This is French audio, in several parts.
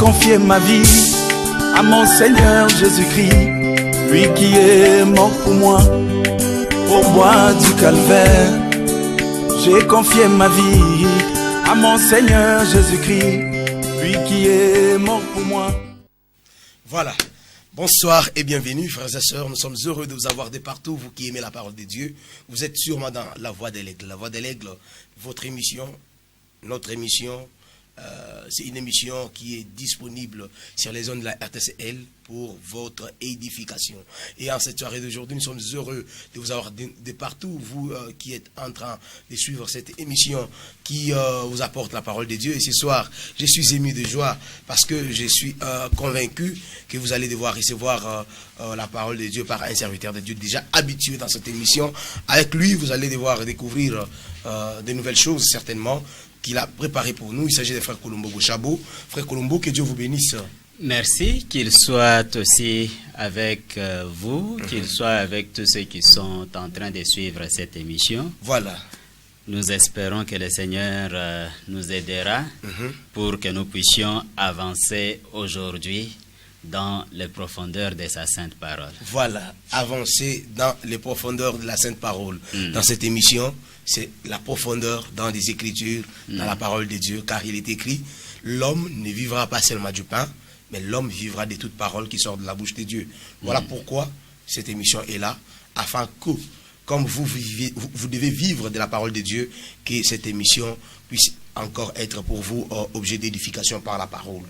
confié ma vie à mon Seigneur Jésus-Christ, lui qui est mort pour moi au bois du calvaire. J'ai confié ma vie à mon Seigneur Jésus-Christ, lui qui est mort pour moi. Voilà. Bonsoir et bienvenue, frères et sœurs. Nous sommes heureux de vous avoir de partout, vous qui aimez la parole de Dieu. Vous êtes sûrement dans La Voix de l'Aigle. La Voix de l'Aigle, votre émission, notre émission, c'est une émission qui est disponible sur les ondes de la RTCL pour votre édification. Et en cette soirée d'aujourd'hui, nous sommes heureux de vous avoir de partout, vous qui êtes en train de suivre cette émission qui vous apporte la parole de Dieu. Et ce soir, je suis ému de joie parce que je suis convaincu que vous allez devoir recevoir la parole de Dieu par un serviteur de Dieu déjà habitué dans cette émission. Avec lui, vous allez devoir découvrir de nouvelles choses certainement qu'il a préparé pour nous. Il s'agit de Frère Colombo Bochabo. Frère Colombo, que Dieu vous bénisse. Merci, qu'il soit aussi avec vous, qu'il soit avec tous ceux qui sont en train de suivre cette émission. Voilà. Nous espérons que le Seigneur nous aidera pour que nous puissions avancer aujourd'hui dans les profondeurs de sa sainte parole. Voilà, avancer dans les profondeurs de la sainte parole. Dans cette émission, c'est la profondeur dans les Écritures, dans la parole de Dieu, car il est écrit, l'homme ne vivra pas seulement du pain, mais l'homme vivra de toute parole qui sort de la bouche de Dieu. Voilà pourquoi cette émission est là, afin que, comme vous devez vivre de la parole de Dieu, que cette émission puisse encore être pour vous objet d'édification par la parole.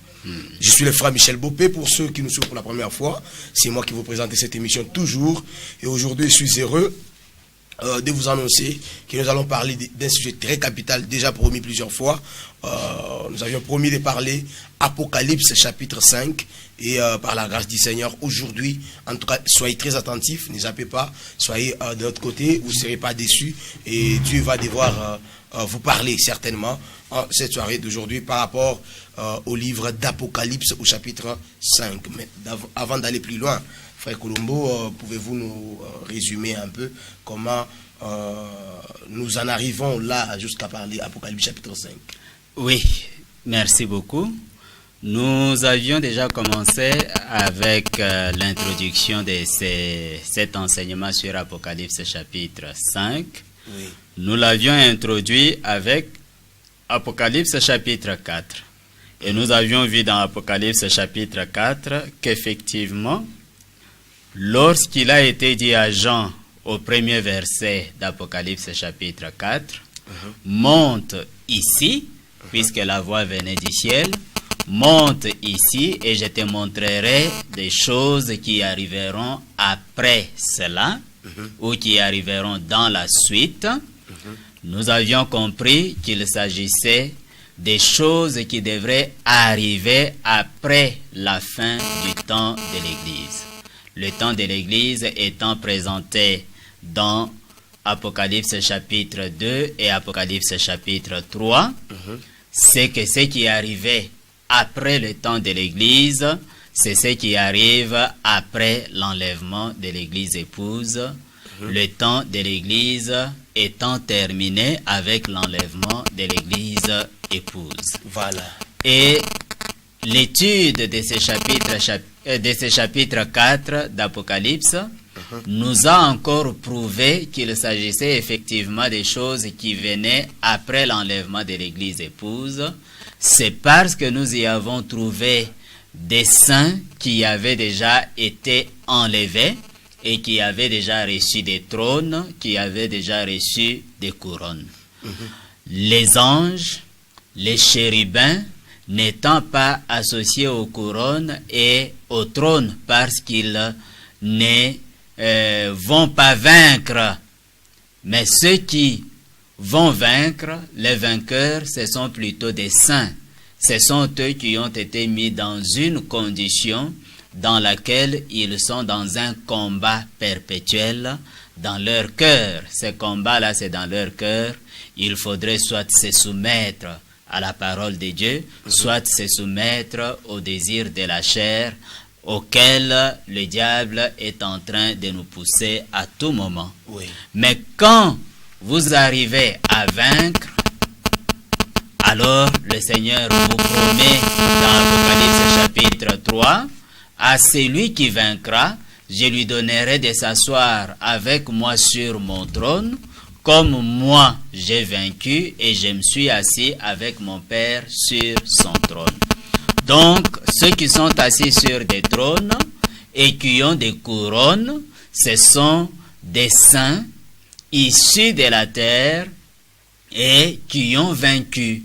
Je suis le frère Michel Bopé, pour ceux qui nous suivent pour la première fois. C'est moi qui vous présente cette émission toujours. Et aujourd'hui, je suis heureux de vous annoncer que nous allons parler d'un sujet très capital, déjà promis plusieurs fois. Nous avions promis de parler Apocalypse chapitre 5 et par la grâce du Seigneur aujourd'hui, en tout cas soyez très attentifs, ne zappez pas, soyez de notre côté, vous ne serez pas déçus et Dieu va devoir vous parler certainement en cette soirée d'aujourd'hui par rapport au livre d'Apocalypse au chapitre 5. Mais avant d'aller plus loin, Frère Colombo, pouvez-vous nous résumer un peu comment nous en arrivons là jusqu'à parler Apocalypse chapitre 5? Oui, merci beaucoup. Nous avions déjà commencé avec l'introduction de cet enseignement sur Apocalypse chapitre 5. Oui. Nous l'avions introduit avec Apocalypse chapitre 4. Et nous avions vu dans Apocalypse chapitre 4 qu'effectivement, lorsqu'il a été dit à Jean au premier verset d'Apocalypse chapitre 4, monte ici, puisque la voix venait du ciel, monte ici et je te montrerai des choses qui arriveront après cela, ou qui arriveront dans la suite. Nous avions compris qu'il s'agissait des choses qui devraient arriver après la fin du temps de l'Église. Le temps de l'Église étant présenté dans Apocalypse chapitre 2 et Apocalypse chapitre 3, c'est que ce qui arrivait après le temps de l'Église, c'est ce qui arrive après l'enlèvement de l'Église épouse. Le temps de l'Église étant terminé avec l'enlèvement de l'Église épouse. Voilà. Et l'étude de ce chapitre 4 d'Apocalypse nous a encore prouvé qu'il s'agissait effectivement des choses qui venaient après l'enlèvement de l'Église épouse. C'est parce que nous y avons trouvé des saints qui avaient déjà été enlevés et qui avaient déjà reçu des trônes, qui avaient déjà reçu des couronnes. Les anges, les chérubins, n'étant pas associés aux couronnes et au trône parce qu'ils ne vont pas vaincre. Mais ceux qui vont vaincre, les vainqueurs, ce sont plutôt des saints. Ce sont eux qui ont été mis dans une condition dans laquelle ils sont dans un combat perpétuel dans leur cœur. Ce combat-là, c'est dans leur cœur. Il faudrait soit se soumettre à la parole de Dieu, soit se soumettre au désir de la chair, auquel le diable est en train de nous pousser à tout moment. Mais quand vous arrivez à vaincre, Alors le Seigneur vous promet dans Apocalypse chapitre 3, à celui qui vaincra, je lui donnerai de s'asseoir avec moi sur mon trône, comme moi j'ai vaincu et je me suis assis avec mon Père sur son trône. Donc, ceux qui sont assis sur des trônes et qui ont des couronnes, ce sont des saints issus de la terre et qui ont vaincu.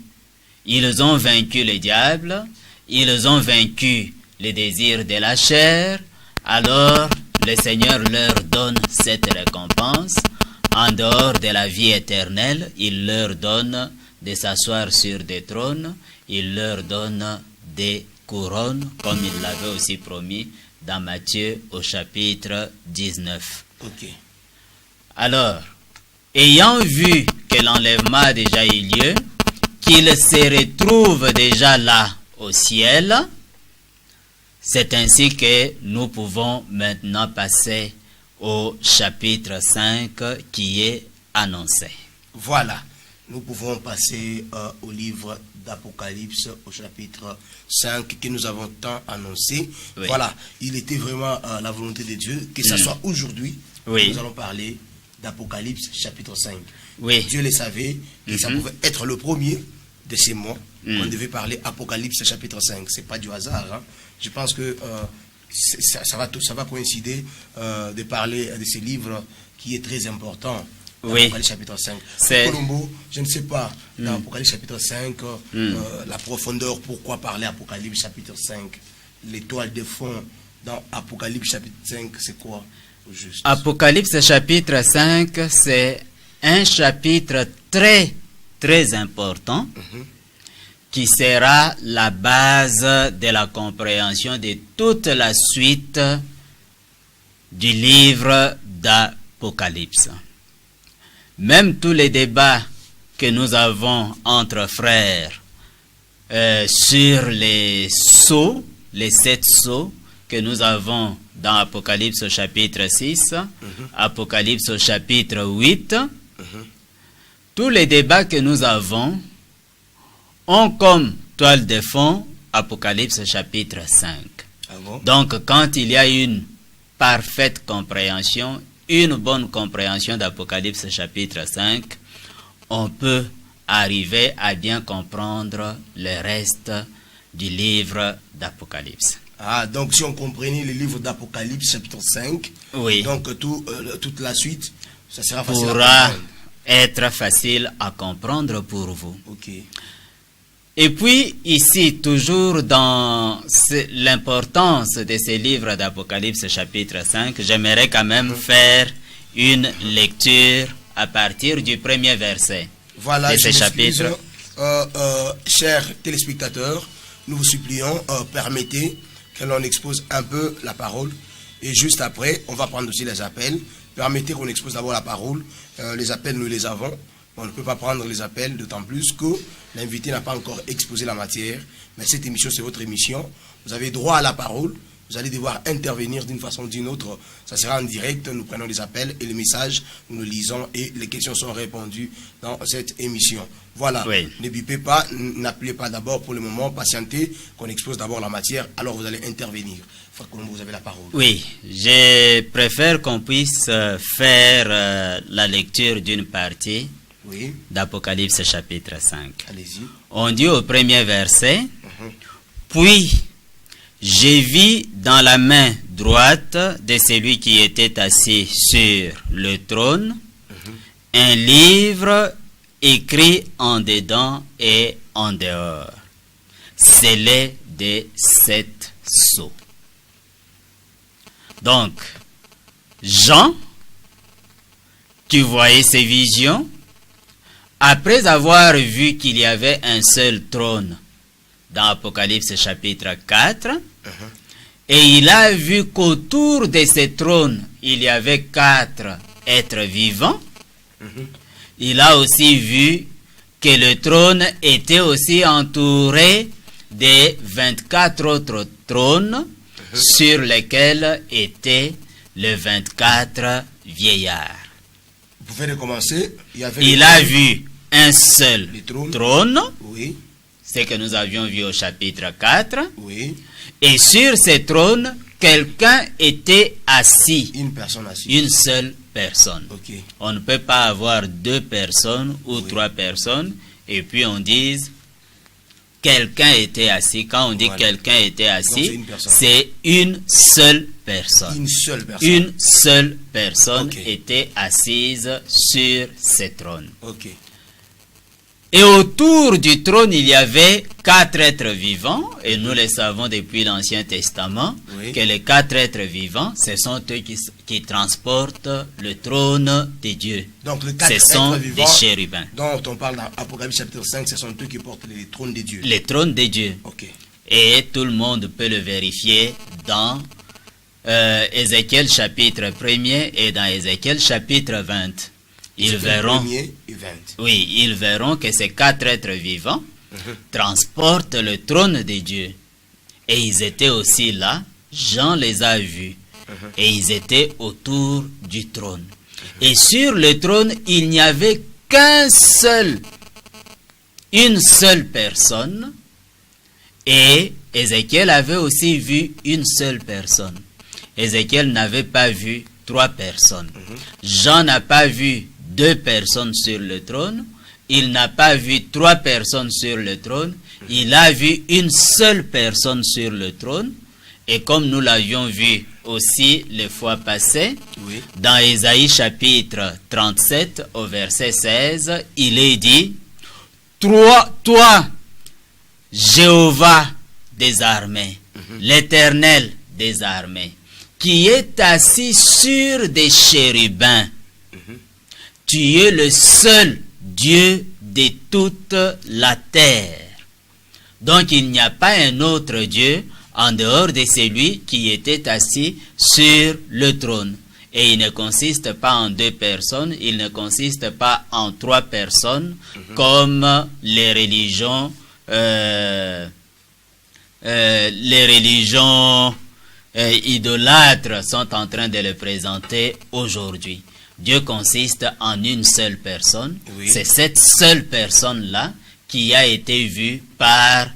Ils ont vaincu le diable, ils ont vaincu les désirs de la chair. Alors, le Seigneur leur donne cette récompense. En dehors de la vie éternelle, il leur donne de s'asseoir sur des trônes, il leur donne des couronnes, comme il l'avait aussi promis dans Matthieu au chapitre 19. Ok. Alors, ayant vu que l'enlèvement a déjà eu lieu, qu'ils se retrouvent déjà là au ciel, c'est ainsi que nous pouvons maintenant passer au chapitre 5 qui est annoncé. Voilà, nous pouvons passer au livre d'Apocalypse, au chapitre 5 que nous avons tant annoncé. Oui. Voilà, il était vraiment la volonté de Dieu que ce soit aujourd'hui. Oui. Nous allons parler d'Apocalypse chapitre 5. Oui. Dieu le savait que ça pouvait être le premier de ces mois qu'on devait parler Apocalypse chapitre 5. C'est pas du hasard. Hein. Je pense que ça va coïncider de parler de ce livre qui est très important. Oui. Apocalypse chapitre 5. C'est... Colombo, je ne sais pas, dans Apocalypse chapitre 5, la profondeur, pourquoi parler Apocalypse chapitre 5? L'étoile de fond dans Apocalypse chapitre 5, c'est quoi au juste? Apocalypse chapitre 5, c'est un chapitre très, très important qui sera la base de la compréhension de toute la suite du livre d'Apocalypse. Même tous les débats que nous avons entre frères sur les sceaux, les 7 sceaux que nous avons dans Apocalypse au chapitre 6, Apocalypse au chapitre 8, tous les débats que nous avons ont comme toile de fond Apocalypse chapitre 5. Ah bon? Donc quand il y a une parfaite compréhension, une bonne compréhension d'Apocalypse chapitre 5, on peut arriver à bien comprendre le reste du livre d'Apocalypse. Ah, donc si on comprenait le livre d'Apocalypse chapitre 5, Oui. donc toute la suite, ça sera facile à Pourra comprendre. être facile à comprendre pour vous. Ok. Et puis ici, toujours dans l'importance de ces livres d'Apocalypse chapitre 5, j'aimerais quand même faire une lecture à partir du premier verset Voilà, de je ces m'excuse. chapitres. Chers téléspectateurs, nous vous supplions, permettez que l'on expose un peu la parole et juste après, on va prendre aussi les appels. Permettez qu'on expose d'abord la parole. Les appels, nous les avons. On ne peut pas prendre les appels, d'autant plus que l'invité n'a pas encore exposé la matière. Mais cette émission, c'est votre émission. Vous avez droit à la parole. Vous allez devoir intervenir d'une façon ou d'une autre. Ça sera en direct. Nous prenons les appels et les messages, nous le lisons et les questions sont répondues dans cette émission. Voilà. Oui. Ne bipez pas, n'appelez pas d'abord pour le moment. Patientez qu'on expose d'abord la matière. Alors vous allez intervenir. Frère Colombo, vous avez la parole. Oui, je préfère qu'on puisse faire la lecture d'une partie Oui, d'Apocalypse chapitre 5. allez-y. On dit au premier verset, puis j'ai vu dans la main droite de celui qui était assis sur le trône un livre écrit en dedans et en dehors, scellé de 7 sceaux. Donc, Jean, qui voyait ces visions, après avoir vu qu'il y avait un seul trône dans Apocalypse chapitre 4, et il a vu qu'autour de ce trône, il y avait 4 êtres vivants, il a aussi vu que le trône était aussi entouré de 24 autres trônes sur lesquels étaient les 24 vieillards. Vous pouvez recommencer. Il a vu un seul trône, Oui. c'est que nous avions vu au chapitre 4, Oui. et sur ce trône, quelqu'un était assis, Une personne assise. une seule personne. Ok. On ne peut pas avoir deux personnes ou trois personnes, et puis on dise quelqu'un était assis. Quand on dit Voilà. quelqu'un était assis, c'est une personne. c'est une seule personne. Une seule personne. Une seule personne Ok. était assise sur ce trône. Ok. Et autour du trône, il y avait 4 êtres vivants, et nous le savons depuis l'Ancien Testament, Oui. que les 4 êtres vivants, ce sont eux qui transportent le trône de Dieu. Donc, les Ce 4 sont êtres des vivants chérubins. dont on parle dans Apocalypse chapitre 5, ce sont eux qui portent les trônes de Dieu. Les trônes de Dieu. Ok. Et tout le monde peut le vérifier dans Ézéchiel chapitre 1er et dans Ézéchiel chapitre 20. Ils verront, Premier et 20. oui, ils verront que ces 4 êtres vivants transportent le trône de Dieu. Et ils étaient aussi là, Jean les a vus. Et ils étaient autour du trône. Et sur le trône, il n'y avait une seule personne. Et Ézéchiel avait aussi vu une seule personne. Ézéchiel n'avait pas vu 3 personnes. Jean n'a pas vu 2 personnes sur le trône. Il n'a pas vu 3 personnes sur le trône. Il a vu une seule personne sur le trône. Et comme nous l'avions vu aussi les fois passées, Oui. dans Ésaïe chapitre 37 au verset 16, il est dit, toi, Jéhovah des armées, l'Éternel des armées, qui est assis sur des chérubins, tu es le seul Dieu de toute la terre. Donc il n'y a pas un autre Dieu en dehors de celui qui était assis sur le trône. Et il ne consiste pas en 2 personnes, il ne consiste pas en 3 personnes, comme les religions idolâtres sont en train de le présenter aujourd'hui. Dieu consiste en une seule personne. Oui. C'est cette seule personne-là qui a été vue par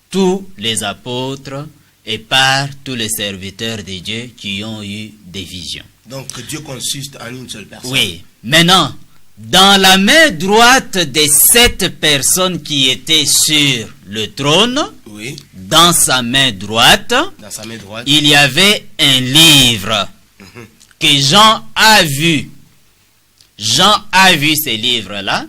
tous les apôtres et par tous les serviteurs de Dieu qui ont eu des visions. Donc, Dieu consiste en une seule personne. Oui. Maintenant, dans la main droite de cette personne qui était sur le trône, Oui. dans sa main droite, Dans sa main droite. il y avait un livre que Jean a vu. Jean a vu ce livre-là,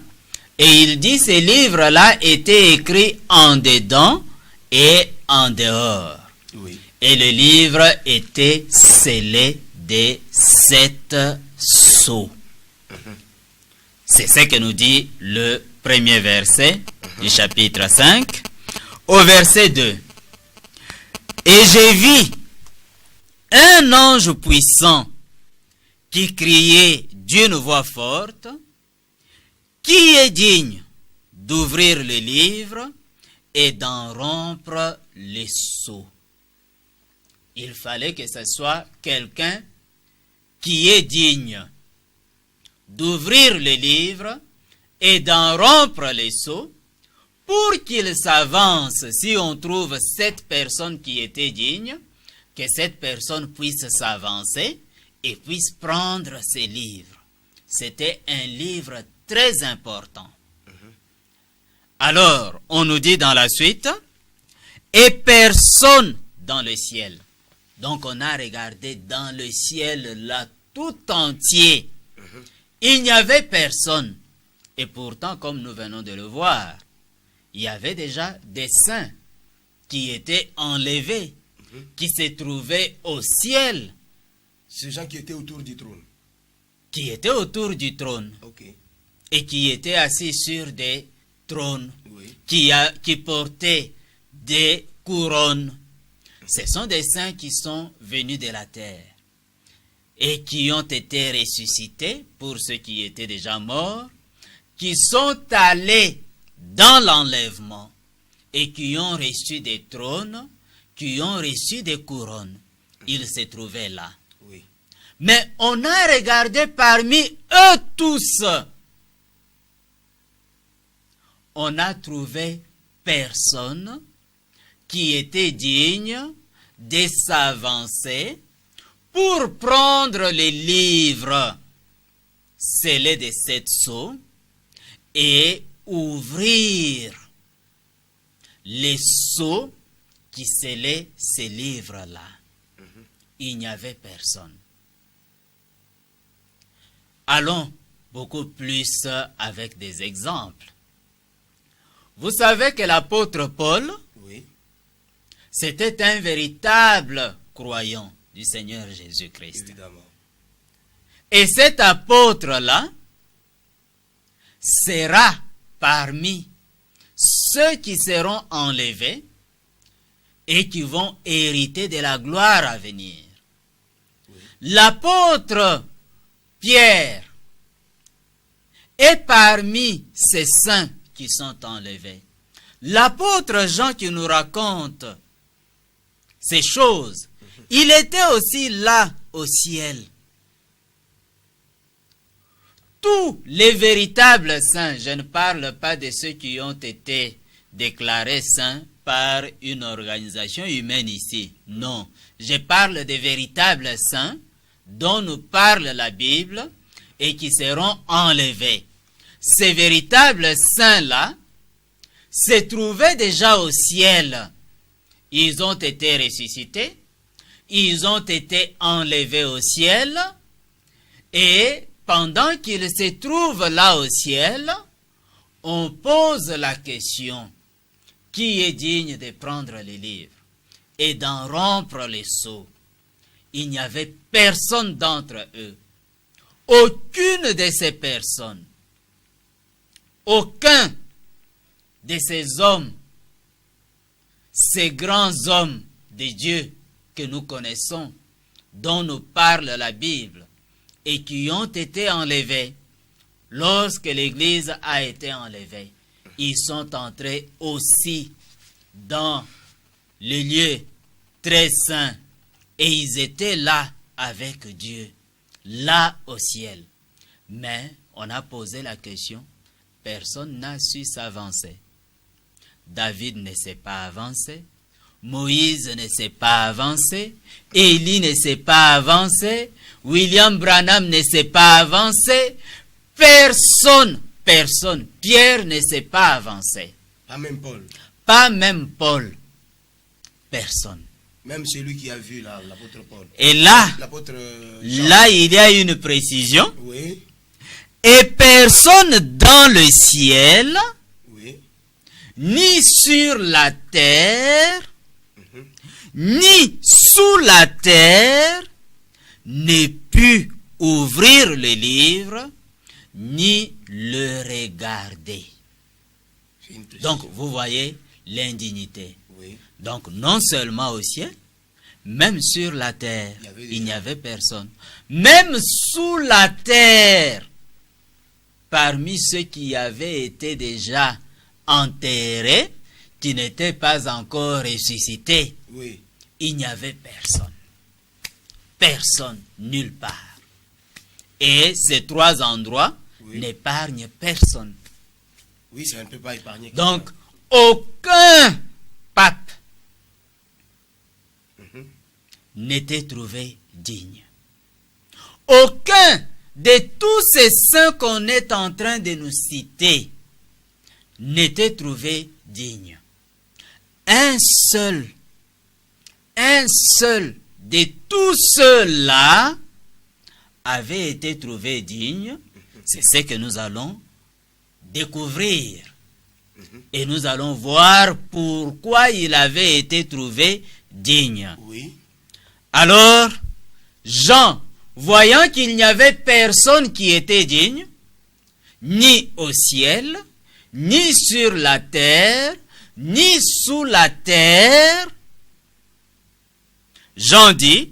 et il dit ce livre-là était écrit en dedans et en dehors. Oui. Et le livre était scellé de 7 sceaux. C'est ce que nous dit le premier verset du chapitre 5. Au verset 2. Et j'ai vu un ange puissant qui criait d'une voix forte, qui est digne d'ouvrir le livre et d'en rompre les sceaux. Il fallait que ce soit quelqu'un qui est digne d'ouvrir le livre et d'en rompre les sceaux pour qu'il s'avance. Si on trouve cette personne qui était digne, que cette personne puisse s'avancer et puisse prendre ces livres. C'était un livre très important. Alors, on nous dit dans la suite, et personne dans le ciel. Donc, on a regardé dans le ciel là tout entier. Il n'y avait personne. Et pourtant, comme nous venons de le voir, il y avait déjà des saints qui étaient enlevés, qui se trouvaient au ciel, Ces gens qui étaient autour du trône. qui étaient autour du trône Ok. et qui étaient assis sur des trônes, Oui. qui portaient des couronnes. Ce sont des saints qui sont venus de la terre et qui ont été ressuscités pour ceux qui étaient déjà morts, qui sont allés dans l'enlèvement et qui ont reçu des trônes, qui ont reçu des couronnes. Ils se trouvaient là. Oui. Mais on a regardé parmi eux tous. on a trouvé personne qui était digne de s'avancer pour prendre les livres scellés des 7 sceaux et ouvrir les sceaux qui scellaient ces livres-là. Il n'y avait personne. Allons beaucoup plus avec des exemples. Vous savez que l'apôtre Paul, Oui. c'était un véritable croyant du Seigneur Jésus-Christ. Évidemment. Et cet apôtre-là sera parmi ceux qui seront enlevés et qui vont hériter de la gloire à venir. L'apôtre Pierre est parmi ces saints qui sont enlevés. L'apôtre Jean qui nous raconte ces choses, il était aussi là au ciel. Tous les véritables saints, je ne parle pas de ceux qui ont été déclarés saints par une organisation humaine ici. Non, je parle des véritables saints dont nous parle la Bible et qui seront enlevés. Ces véritables saints-là se trouvaient déjà au ciel. Ils ont été ressuscités, ils ont été enlevés au ciel, et pendant qu'ils se trouvent là au ciel, on pose la question, qui est digne de prendre les livres et d'en rompre les sceaux? Il n'y avait personne d'entre eux. Aucune de ces personnes, aucun de ces hommes, ces grands hommes de Dieu que nous connaissons, dont nous parle la Bible, et qui ont été enlevés, lorsque l'Église a été enlevée, ils sont entrés aussi dans le lieu très saint, et ils étaient là avec Dieu, là au ciel. Mais on a posé la question, personne n'a su s'avancer. David ne s'est pas avancé, Moïse ne s'est pas avancé, Élie ne s'est pas avancé, William Branham ne s'est pas avancé, personne, Pierre ne s'est pas avancé. Pas même Paul. Pas même Paul. Personne. Même celui qui a vu l'apôtre Paul. Et là, L'apôtre Jean. là, il y a une précision. Oui. Et personne dans le ciel, Oui. ni sur la terre, ni sous la terre, ne put ouvrir le livre, ni le regarder. C'est une précision. Donc, vous voyez l'indignité. Oui. Donc, non seulement au ciel, même sur la terre, Il y avait il n'y déjà- avait personne. Même sous la terre, parmi ceux qui avaient été déjà enterrés, qui n'étaient pas encore ressuscités, Oui. il n'y avait personne. Personne, nulle part. Et ces 3 endroits Oui. n'épargnent personne. Oui, ça ne peut pas épargner. Donc, aucun pape n'était trouvé digne. Aucun de tous ces saints qu'on est en train de nous citer n'était trouvé digne. Un seul de tous ceux-là avait été trouvé digne. C'est ce que nous allons découvrir. Et nous allons voir pourquoi il avait été trouvé digne. Oui. Alors, Jean, voyant qu'il n'y avait personne qui était digne, ni au ciel, ni sur la terre, ni sous la terre, Jean dit,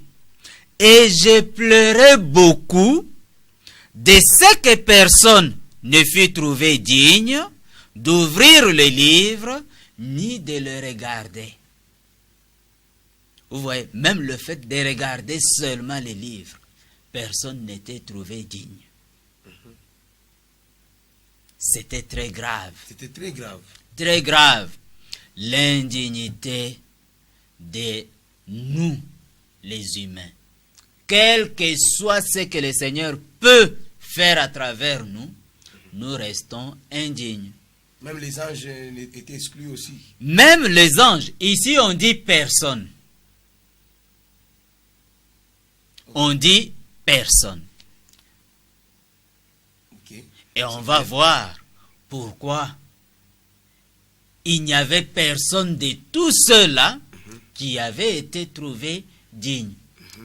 et je pleurais beaucoup de ce que personne ne fut trouvé digne d'ouvrir le livre, ni de le regarder. Vous voyez, même le fait de regarder seulement les livres, personne n'était trouvé digne. C'était très grave. C'était très grave. Très grave. L'indignité de nous, les humains. Quel que soit ce que le Seigneur peut faire à travers nous, nous restons indignes. Même les anges étaient exclus aussi. Même les anges. Ici, on dit personne. On dit personne. Okay. Et on va voir pourquoi il n'y avait personne de tous ceux-là qui avaient été trouvés dignes.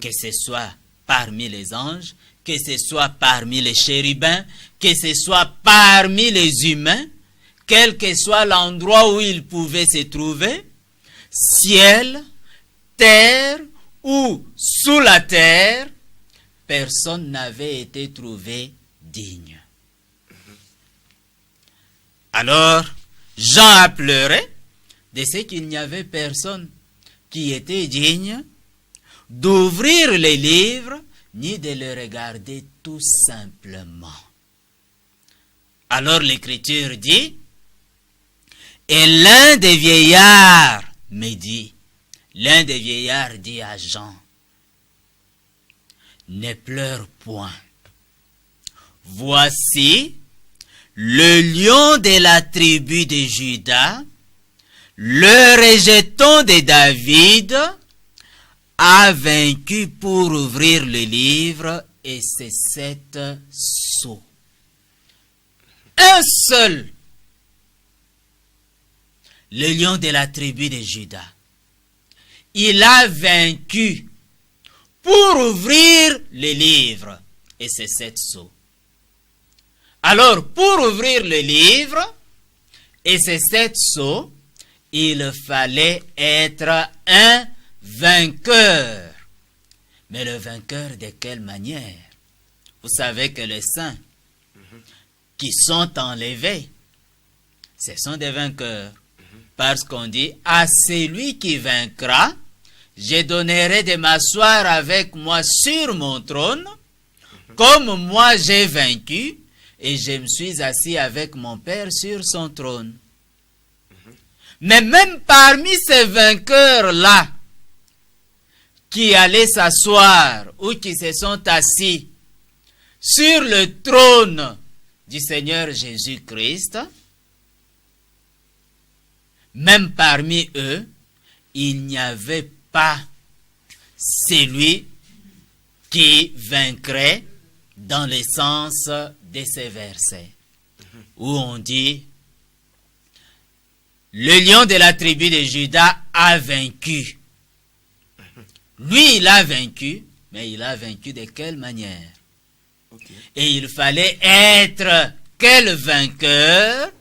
Que ce soit parmi les anges, que ce soit parmi les chérubins, que ce soit parmi les humains, quel que soit l'endroit où ils pouvaient se trouver, ciel, terre ou sous la terre, personne n'avait été trouvé digne. Alors, Jean a pleuré de ce qu'il n'y avait personne qui était digne d'ouvrir les livres ni de les regarder tout simplement. Alors l'Écriture dit, et l'un des vieillards me dit, l'un des vieillards dit à Jean, ne pleure point. Voici le lion de la tribu de Juda, le rejeton de David, a vaincu pour ouvrir le livre et ses 7 sceaux. Un seul, le lion de la tribu de Juda, il a vaincu pour ouvrir le livre et ses 7 sceaux. Alors, pour ouvrir le livre et ses 7 sceaux, il fallait être un vainqueur. Mais le vainqueur de quelle manière? Vous savez que les saints qui sont enlevés, ce sont des vainqueurs. Parce qu'on dit, à celui qui vaincra, je donnerai de m'asseoir avec moi sur mon trône, comme moi j'ai vaincu, et je me suis assis avec mon Père sur son trône. Mais même parmi ces vainqueurs-là, qui allaient s'asseoir ou qui se sont assis sur le trône du Seigneur Jésus-Christ, même parmi eux, il n'y avait pas celui qui vaincrait dans le sens de ces versets, où on dit, le lion de la tribu de Juda a vaincu. Lui, il a vaincu, mais il a vaincu de quelle manière? Okay. Et il fallait être quel vainqueur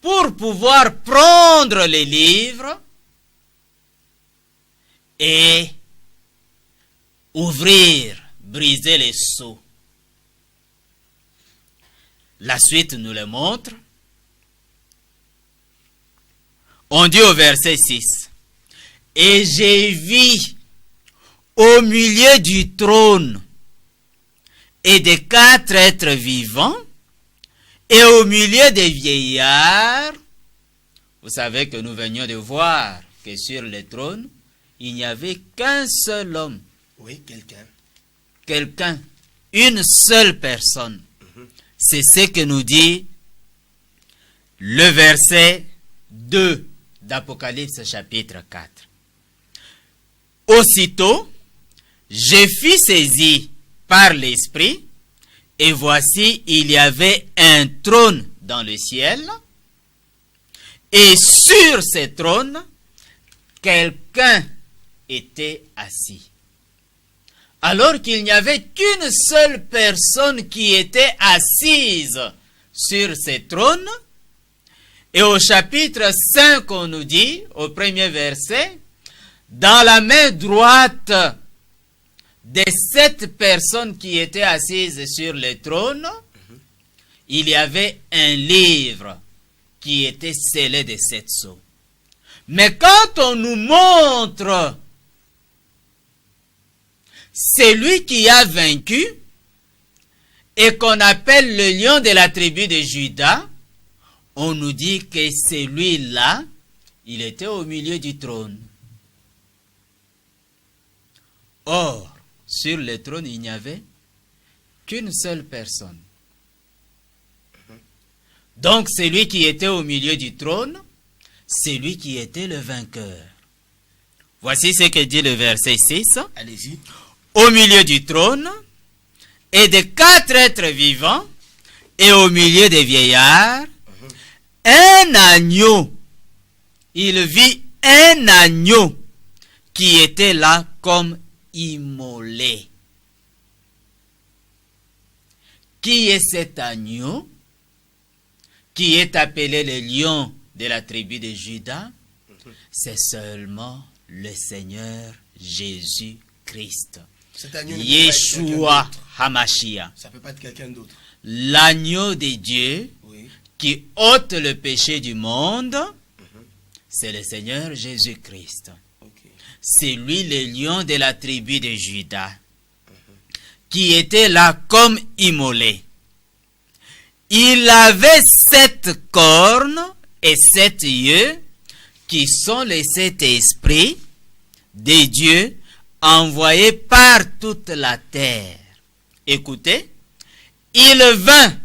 pour pouvoir prendre les livres et ouvrir, briser les sceaux. La suite nous le montre. On dit au verset 6, « Et j'ai vu au milieu du trône et des 4 êtres vivants, et au milieu des vieillards, vous savez que nous venions de voir que sur le trône, il n'y avait qu'un seul homme. » Oui, quelqu'un. Quelqu'un, une seule personne. C'est ce que nous dit le verset 2 d'Apocalypse chapitre 4. Aussitôt, je fus saisi par l'Esprit, et voici, il y avait un trône dans le ciel, et sur ce trône, quelqu'un était assis. Alors qu'il n'y avait qu'une seule personne qui était assise sur ce trône, et au chapitre 5, on nous dit, au premier verset, dans la main droite des 7 personnes qui étaient assises sur le trône, il y avait un livre qui était scellé de 7 sceaux. Mais quand on nous montre celui qui a vaincu, et qu'on appelle le lion de la tribu de Juda, on nous dit que celui-là, il était au milieu du trône. Or, sur le trône, il n'y avait qu'une seule personne. Donc, celui qui était au milieu du trône, c'est lui qui était le vainqueur. Voici ce que dit le verset 6. Allez-y. Au milieu du trône, et de 4 êtres vivants, et au milieu des vieillards, un agneau. Il vit un agneau qui était là comme immolé. Qui est cet agneau qui est appelé le lion de la tribu de Juda? C'est seulement le Seigneur Jésus-Christ. Yeshua HaMashiach. Ça peut pas être quelqu'un d'autre. L'agneau de Dieu, Oui. qui ôte le péché du monde, c'est le Seigneur Jésus-Christ. Ok. C'est lui le lion de la tribu de Juda, qui était là comme immolé. Il avait 7 cornes et 7 yeux, qui sont les 7 esprits de Dieu envoyés par toute la terre. Écoutez, il vint,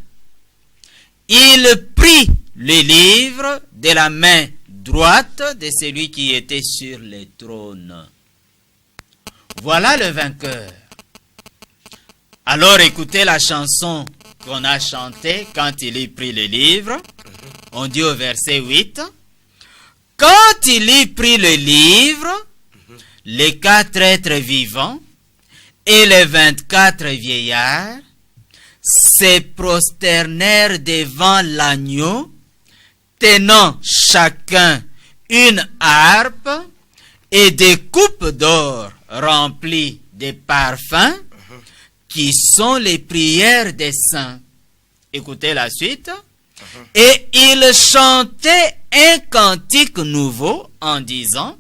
il prit le livre de la main droite de celui qui était sur le trône. Voilà le vainqueur. Alors écoutez la chanson qu'on a chantée quand il y prit le livre. On dit au verset 8. Quand il y prit le livre, les 4 êtres vivants et les 24 vieillards se prosternèrent devant l'agneau, tenant chacun une harpe et des coupes d'or remplies de parfums, qui sont les prières des saints. Écoutez la suite. Et ils chantaient un cantique nouveau en disant: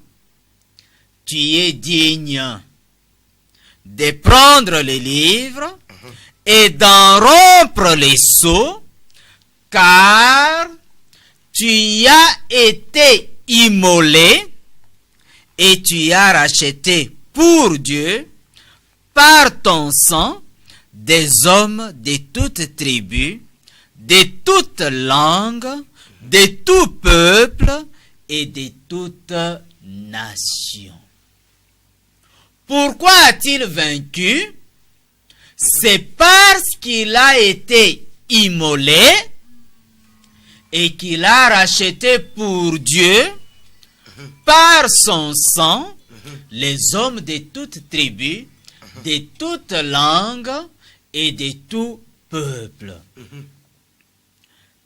tu es digne de prendre les livres et d'en rompre les sceaux, car tu y as été immolé et tu y as racheté pour Dieu par ton sang des hommes de toute tribu, de toute langue, de tout peuple et de toute nation. Pourquoi a-t-il vaincu? C'est parce qu'il a été immolé et qu'il a racheté pour Dieu par son sang les hommes de toute tribu, de toute langue et de tout peuple.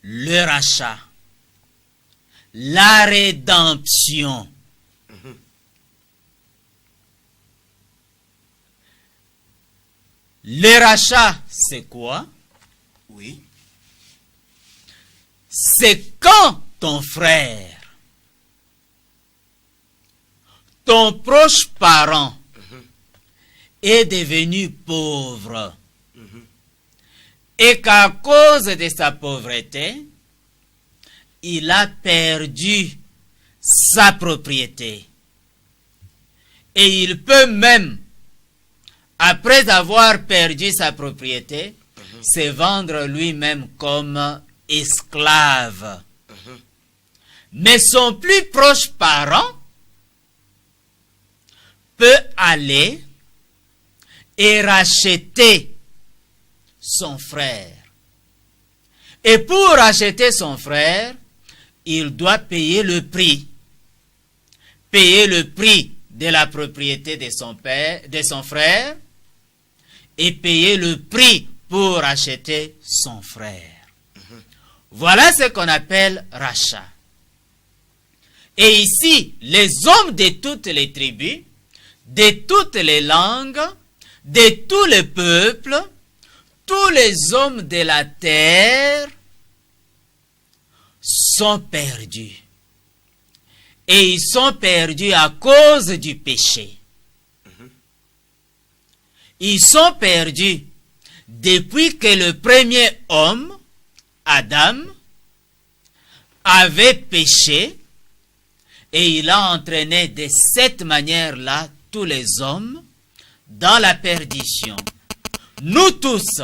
Le rachat, la rédemption. Le rachat, c'est quoi? Oui. C'est quand ton frère, ton proche parent est devenu pauvre et qu'à cause de sa pauvreté, il a perdu sa propriété. Et il peut même, après avoir perdu sa propriété, se vendre lui-même comme esclave. Mais son plus proche parent peut aller et racheter son frère. Et pour racheter son frère, il doit payer le prix. Payer le prix de la propriété de son père, de son frère, et payer le prix pour racheter son frère. Voilà ce qu'on appelle rachat. Et ici, les hommes de toutes les tribus, de toutes les langues, de tous les peuples, tous les hommes de la terre sont perdus. Et ils sont perdus à cause du péché. Ils sont perdus depuis que le premier homme, Adam, avait péché, et il a entraîné de cette manière-là tous les hommes dans la perdition. Nous tous,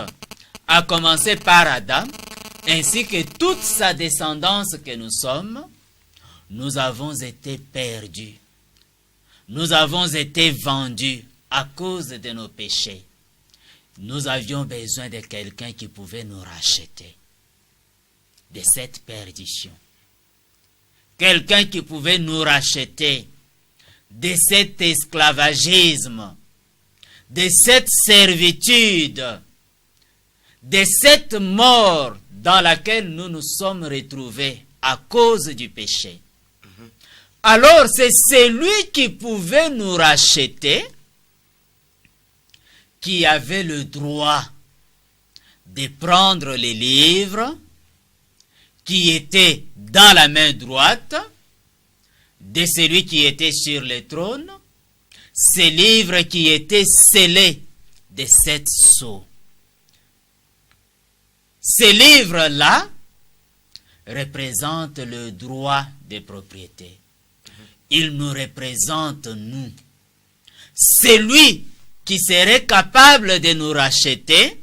à commencer par Adam, ainsi que toute sa descendance que nous sommes, nous avons été perdus. Nous avons été vendus à cause de nos péchés. Nous avions besoin de quelqu'un qui pouvait nous racheter de cette perdition. Quelqu'un qui pouvait nous racheter de cet esclavagisme, de cette servitude, de cette mort dans laquelle nous nous sommes retrouvés à cause du péché. Alors c'est celui qui pouvait nous racheter qui avait le droit de prendre les livres qui étaient dans la main droite de celui qui était sur le trône, ces livres qui étaient scellés de 7 sceaux. Ces livres-là représentent le droit de propriété. Ils nous représentent, nous. Celui qui serait capable de nous racheter,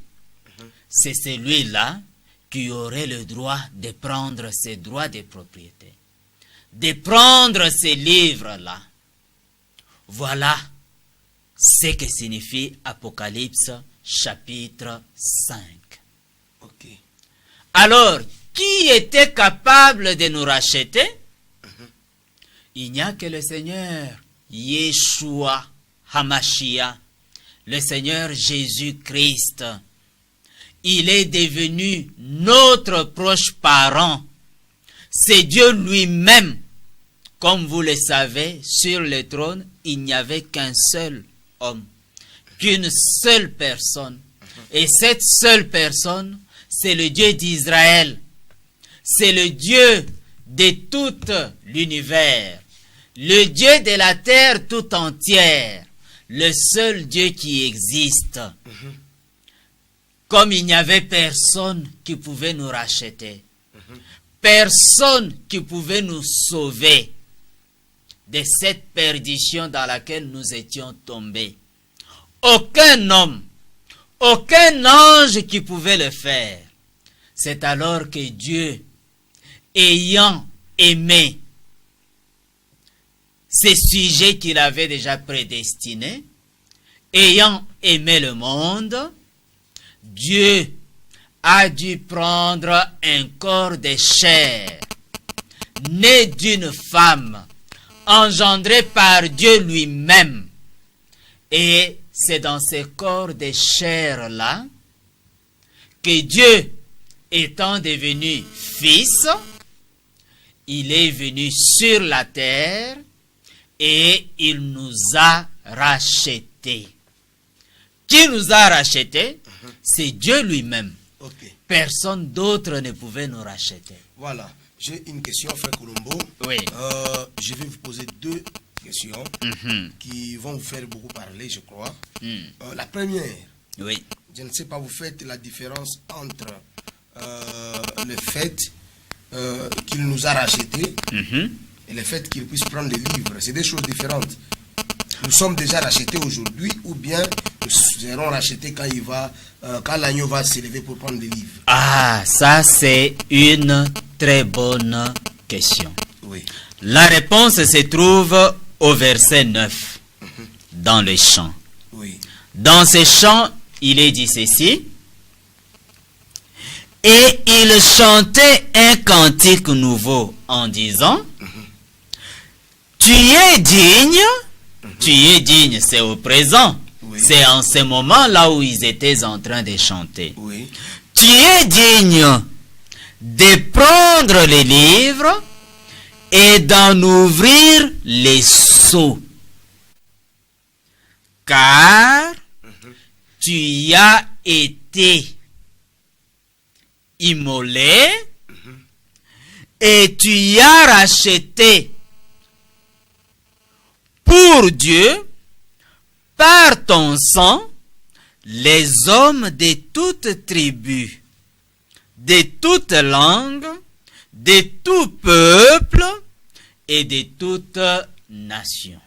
c'est celui-là qui aurait le droit de prendre ses droits de propriété, de prendre ces livres-là. Voilà ce que signifie Apocalypse chapitre 5. Ok. Alors, qui était capable de nous racheter? Il n'y a que le Seigneur Yeshua Hamashiach, le Seigneur Jésus-Christ. Il est devenu notre proche parent. C'est Dieu lui-même. Comme vous le savez, sur le trône, il n'y avait qu'un seul homme, qu'une seule personne. Et cette seule personne, c'est le Dieu d'Israël. C'est le Dieu de tout l'univers. Le Dieu de la terre tout entière. Le seul Dieu qui existe. Comme il n'y avait personne qui pouvait nous racheter. Personne qui pouvait nous sauver de cette perdition dans laquelle nous étions tombés. Aucun homme, aucun ange qui pouvait le faire. C'est alors que Dieu, ayant aimé ces sujets qu'il avait déjà prédestinés, ayant aimé le monde, Dieu a dû prendre un corps de chair, né d'une femme, engendré par Dieu lui-même. Et c'est dans ce corps de chair-là que Dieu, étant devenu fils, il est venu sur la terre et il nous a rachetés. Qui nous a rachetés? C'est Dieu lui-même. Ok. Personne d'autre ne pouvait nous racheter. Voilà. J'ai une question, frère Colombo. Oui. Je vais vous poser 2 questions qui vont vous faire beaucoup parler, je crois. La première, Oui. je ne sais pas, vous faites la différence entre le fait qu'il nous a rachetés et le fait qu'il puisse prendre les livres. C'est des choses différentes. Nous sommes déjà rachetés aujourd'hui, ou bien nous serons rachetés quand l'agneau va s'élever pour prendre les livres. Ah, ça c'est une très bonne question. Oui. La réponse se trouve au verset 9, dans le chant. Oui. Dans ce chant, il est dit ceci. Et il chantait un cantique nouveau en disant, tu es digne, c'est au présent. Oui. C'est en ce moment là où ils étaient en train de chanter. Oui. Tu es digne de prendre les livres et d'en ouvrir les sceaux. Car tu y as été immolé et tu y as racheté pour Dieu par ton sang les hommes de toutes tribus, de toutes langues, de tout peuple et de toute nation.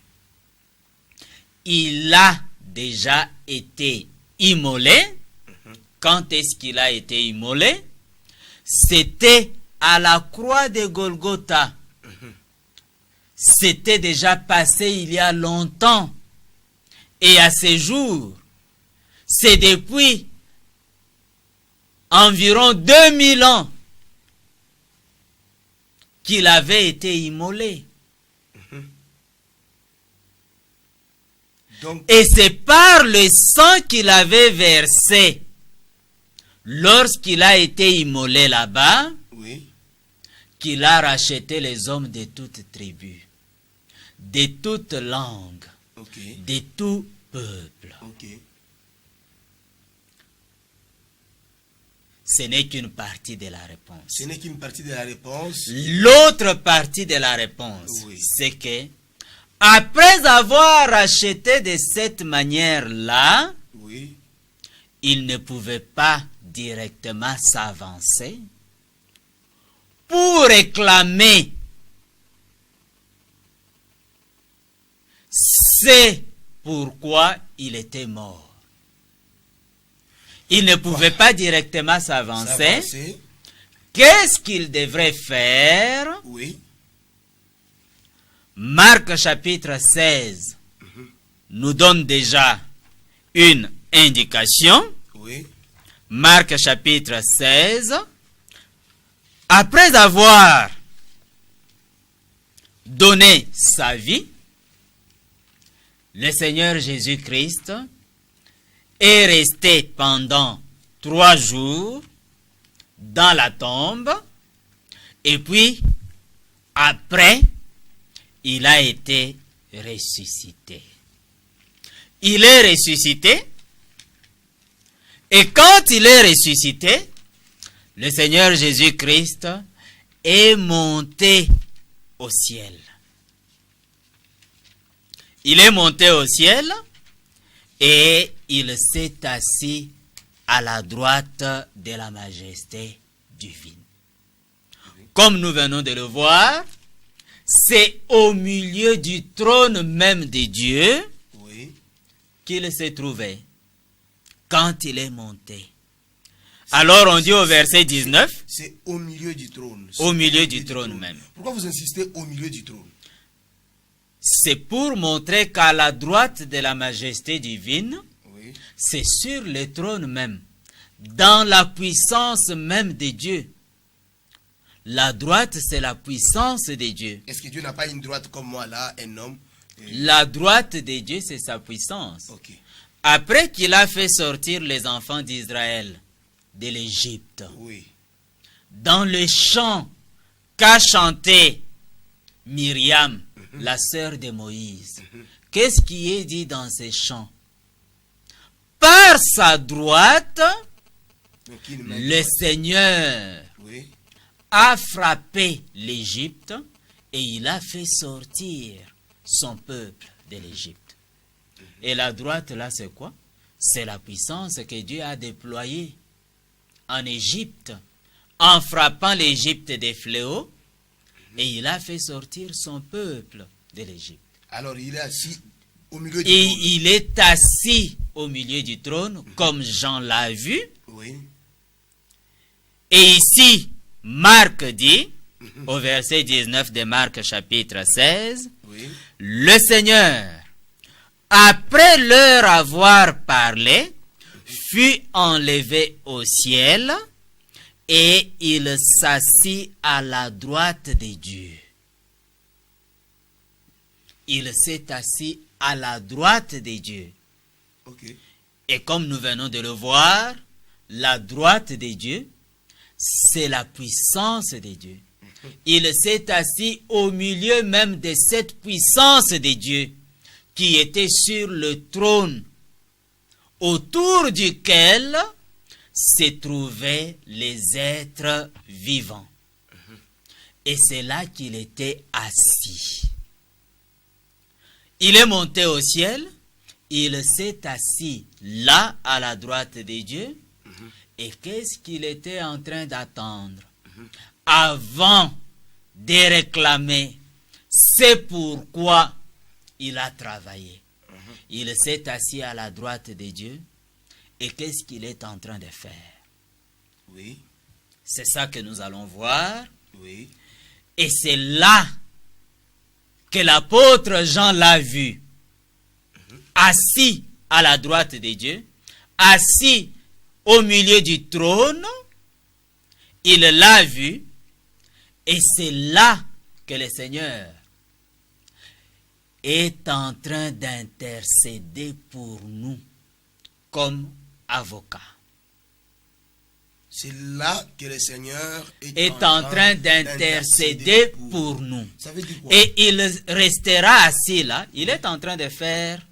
Il a déjà été immolé. Quand est-ce qu'il a été immolé? C'était à la croix de Golgotha. C'était déjà passé il y a longtemps. Et à ce jour, c'est depuis environ 2000 ans qu'il avait été immolé. Donc, Et c'est par le sang qu'il avait versé lorsqu'il a été immolé là-bas oui, qu'il a racheté les hommes de toutes tribus, de toutes langues, ok, de tout peuple. ok. Ce n'est qu'une partie de la réponse. Ce n'est qu'une partie de la réponse. L'autre partie de la réponse, Oui. c'est que après avoir racheté de cette manière-là, Oui, il ne pouvait pas directement s'avancer pour réclamer c'est pourquoi il était mort. Il ne pouvait pas directement s'avancer. s'avancer. Qu'est-ce qu'il devrait faire? Oui, Marc chapitre 16 nous donne déjà une indication. oui, Marc chapitre 16, après avoir donné sa vie, le Seigneur Jésus-Christ est resté pendant 3 jours dans la tombe, et puis après, il a été ressuscité. Il est ressuscité. Et quand il est ressuscité, le Seigneur Jésus-Christ est monté au ciel. Il est monté au ciel et il s'est assis à la droite de la majesté divine. Comme nous venons de le voir, c'est au milieu du trône même de Dieu oui. qu'il s'est trouvé quand il est monté. Alors on dit au verset 19, C'est au milieu du trône. au milieu du trône même. Pourquoi vous insistez au milieu du trône? C'est pour montrer qu'à la droite de la majesté divine, Oui. c'est sur le trône même, dans la puissance même de Dieu. La droite, c'est la puissance de Dieu. Est-ce que Dieu n'a pas une droite comme moi là, un homme? La droite de Dieu, c'est sa puissance. Ok. Après qu'il a fait sortir les enfants d'Israël de l'Égypte, Oui. dans le chant qu'a chanté Myriam, la sœur de Moïse, qu'est-ce qui est dit dans ces chants? Par sa droite, Donc, une main le droite. Seigneur Oui. a frappé l'Égypte et il a fait sortir son peuple de l'Égypte. Et la droite là, c'est quoi? C'est la puissance que Dieu a déployée en Égypte, en frappant l'Égypte des fléaux, et il a fait sortir son peuple de l'Égypte. Alors il est assis au milieu du Et trône. il est assis au milieu du trône, comme Jean l'a vu. Oui. Et ici, Marc dit, au verset 19 de Marc chapitre 16, Oui. le Seigneur, après leur avoir parlé, fut enlevé au ciel et il s'assit à la droite de Dieu. Il s'est assis à la droite de Dieu. Ok. Et comme nous venons de le voir, la droite de Dieu, c'est la puissance de Dieu. Il s'est assis au milieu même de cette puissance de Dieu qui était sur le trône, autour duquel se trouvaient les êtres vivants. Et c'est là qu'il était assis. Il est monté au ciel il s'est assis là à la droite de Dieu. Et qu'est-ce qu'il était en train d'attendre avant de réclamer? C'est pourquoi il a travaillé. Il s'est assis à la droite de Dieu. Et qu'est-ce qu'il est en train de faire? Oui. C'est ça que nous allons voir. Oui. Et c'est là que l'apôtre Jean l'a vu. Assis à la droite de Dieu. Assis au milieu du trône. Il l'a vu. Et c'est là que le Seigneur est en train d'intercéder pour nous comme avocat. C'est là que le Seigneur est en train d'intercéder pour nous. Ça veut dire quoi? Et il restera assis là. Il est en train de faire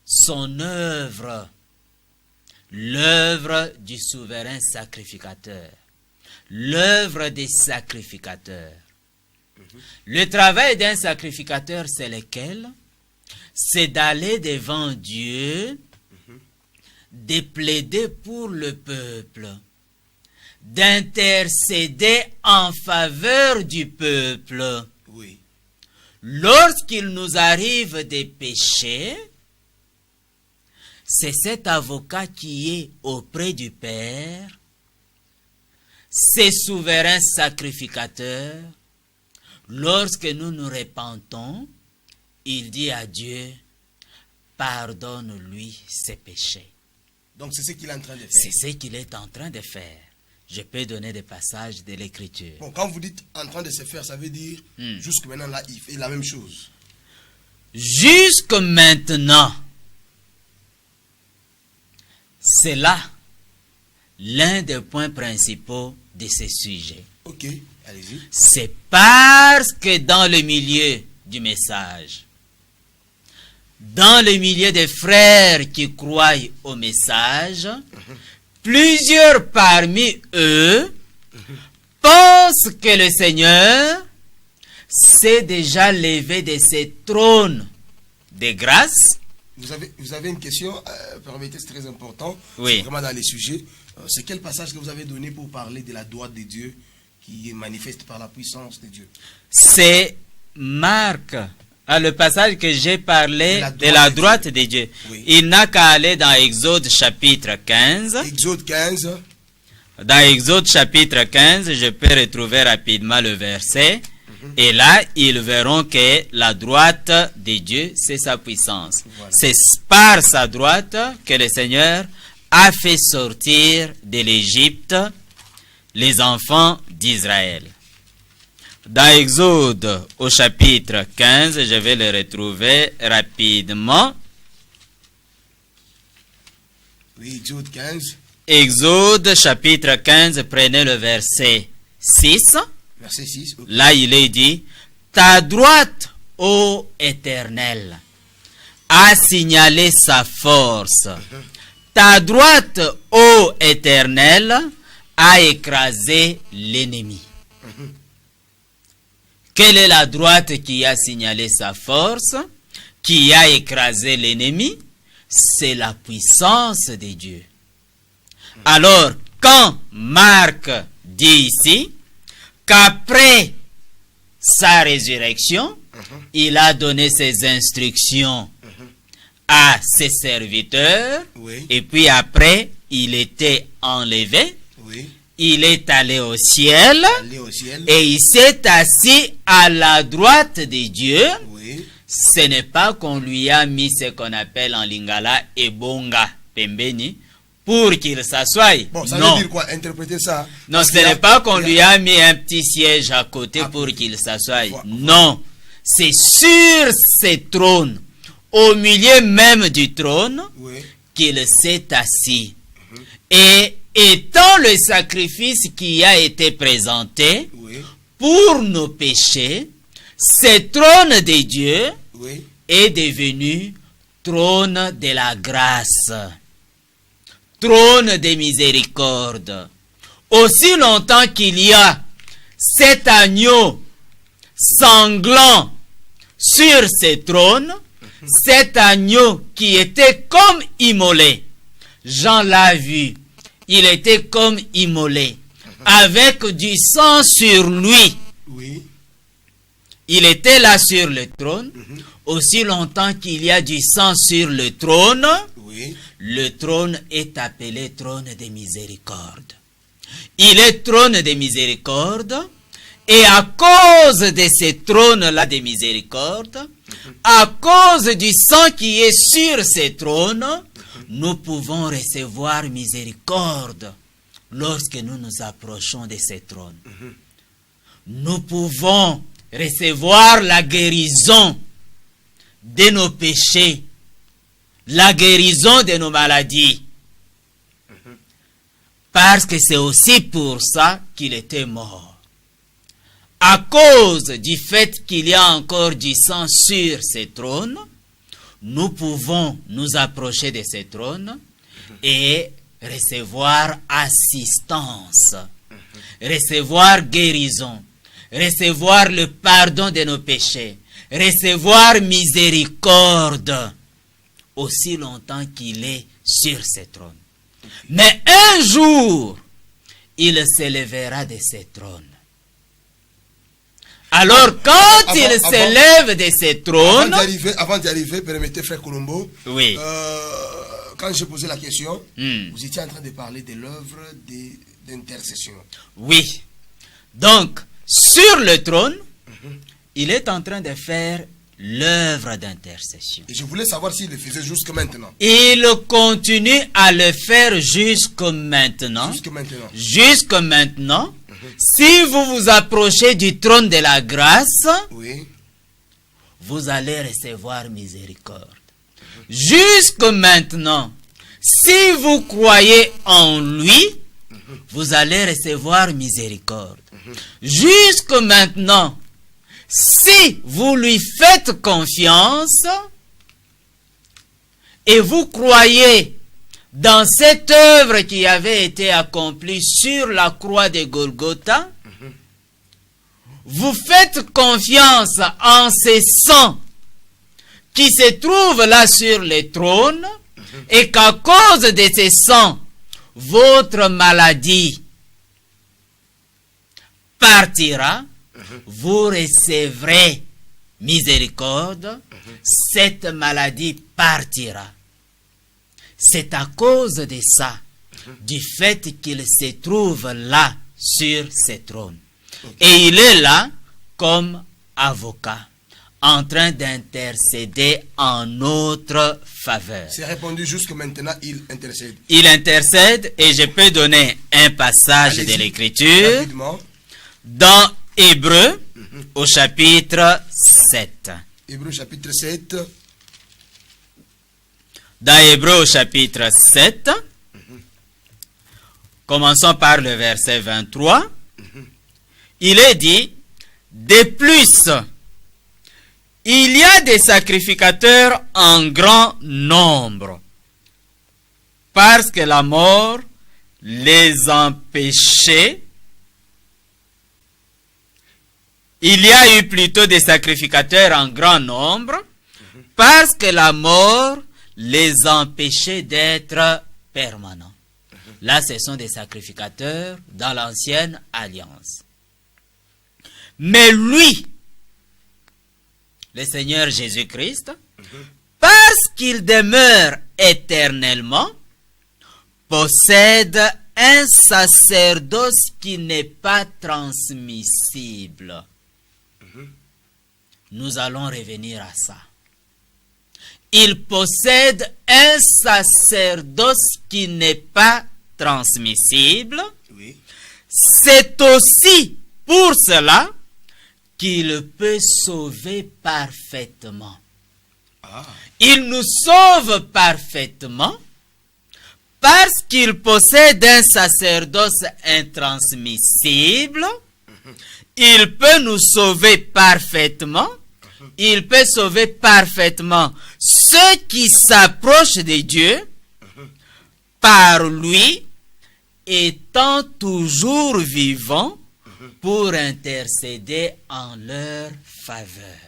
son œuvre. L'œuvre du souverain sacrificateur. L'œuvre des sacrificateurs. Le travail d'un sacrificateur, c'est lequel? C'est d'aller devant Dieu, de plaider pour le peuple, d'intercéder en faveur du peuple. Oui. Lorsqu'il nous arrive des péchés, c'est cet avocat qui est auprès du Père, ces souverains sacrificateurs. Lorsque nous nous repentons, il dit à Dieu, pardonne-lui ses péchés. Donc c'est ce qu'il est en train de faire. C'est ce qu'il est en train de faire. Je peux donner des passages de l'Écriture. Bon, quand vous dites en train de se faire, ça veut dire jusque maintenant là, il fait la même chose. Jusque maintenant, c'est là l'un des points principaux de ce sujet. Ok, allez-y. C'est parce que dans le milieu du message, dans le milieu des frères qui croient au message, plusieurs parmi eux pensent que le Seigneur s'est déjà levé de ses trônes de grâce. Vous avez une question, permettez, c'est très important. Oui. C'est vraiment dans les sujets. C'est quel passage que vous avez donné pour parler de la droite de Dieu qui est manifeste par la puissance de Dieu? C'est Marc, le passage que j'ai parlé de la droite de Dieu. Oui. Il n'a qu'à aller dans Exode chapitre 15. Exode 15. Dans Exode chapitre 15, je peux retrouver rapidement le verset. Et là, ils verront que la droite de Dieu, c'est sa puissance. Voilà. C'est par sa droite que le Seigneur a fait sortir de l'Égypte les enfants d'Israël. Dans Exode au chapitre 15, je vais le retrouver rapidement. Oui, Exode 15. Exode chapitre 15, prenez le verset 6. Verset 6. Okay. Là, il est dit, ta droite, ô Éternel, a signalé sa force. Ta droite, ô Éternel, a écrasé l'ennemi. Quelle est la droite qui a signalé sa force, qui a écrasé l'ennemi? C'est la puissance de Dieu. Alors, quand Marc dit ici qu'après sa résurrection, il a donné ses instructions à ses serviteurs, Oui. et puis après, il était enlevé, Oui. il est allé au ciel, Aller au ciel. et il s'est assis à la droite de Dieu. Oui. Ce n'est pas qu'on lui a mis ce qu'on appelle en lingala ebonga pembeni pour qu'il s'assoie. Bon, ça Non. veut dire quoi? Interpréter ça. Non, Parce ce qu'il y a- n'est pas qu'on il y lui a- a mis un petit siège à côté Ah, pour qu'il s'assoie. voilà. Non, c'est sur ce trône, au milieu même du trône, Oui. qu'il s'est assis. Et étant le sacrifice qui a été présenté Oui. pour nos péchés, ce trône de Dieu Oui. est devenu trône de la grâce, trône de miséricorde. Aussi longtemps qu'il y a cet agneau sanglant sur ce trône, cet agneau qui était comme immolé. Jean l'a vu. Il était comme immolé, avec du sang sur lui. Oui. Il était là sur le trône. Aussi longtemps qu'il y a du sang sur le trône, Oui. le trône est appelé trône de miséricorde. Il est trône de miséricorde, et à cause de ce trône-là de miséricorde, à cause du sang qui est sur ce trône, nous pouvons recevoir miséricorde lorsque nous nous approchons de ce trône. Nous pouvons recevoir la guérison de nos péchés, la guérison de nos maladies. Parce que c'est aussi pour ça qu'il était mort. À cause du fait qu'il y a encore du sang sur ce trône, nous pouvons nous approcher de ce trône et recevoir assistance, recevoir guérison, recevoir le pardon de nos péchés, recevoir miséricorde, aussi longtemps qu'il est sur ce trône. Mais un jour, il s'élèvera de ce trône. Alors, quand il s'élève de ce trône... Avant d'y arriver, permettez, frère Colombo. Oui. Quand je posais la question, vous étiez en train de parler de l'œuvre d'intercession. Oui. Donc, sur le trône, il est en train de faire l'œuvre d'intercession. Et je voulais savoir s'il le faisait jusque maintenant. Il continue à le faire jusque maintenant. Jusque maintenant. Jusque maintenant. Si vous vous approchez du trône de la grâce, Oui. vous allez recevoir miséricorde. Jusque maintenant, si vous croyez en lui, vous allez recevoir miséricorde. Jusque maintenant, si vous lui faites confiance et vous croyez dans cette œuvre qui avait été accomplie sur la croix de Golgotha, vous faites confiance en ce sang qui se trouve là sur le trône, et qu'à cause de ce sang, votre maladie partira, vous recevrez miséricorde, cette maladie partira. C'est à cause de ça, du fait qu'il se trouve là sur ce trône. Et il est là comme avocat, en train d'intercéder en notre faveur. C'est répondu jusque maintenant, il intercède. Il intercède, et je peux donner un passage de l'Écriture Rapidement. dans Hébreux au chapitre 7. Hébreux chapitre 7. Dans Hébreux au chapitre 7, commençons par le verset 23, il est dit, de plus, il y a des sacrificateurs en grand nombre, parce que la mort les empêchait. Il y a eu plutôt des sacrificateurs en grand nombre, parce que la mort les empêchait d'être permanents. Là, ce sont des sacrificateurs dans l'ancienne alliance. Mais lui, le Seigneur Jésus-Christ, parce qu'il demeure éternellement, possède un sacerdoce qui n'est pas transmissible. Nous allons revenir à ça. Il possède un sacerdoce qui n'est pas transmissible. Oui. C'est aussi pour cela qu'il peut sauver parfaitement. Il nous sauve parfaitement parce qu'il possède un sacerdoce intransmissible. Il peut nous sauver parfaitement. Il peut sauver parfaitement ceux qui s'approchent de Dieu par lui, étant toujours vivants pour intercéder en leur faveur.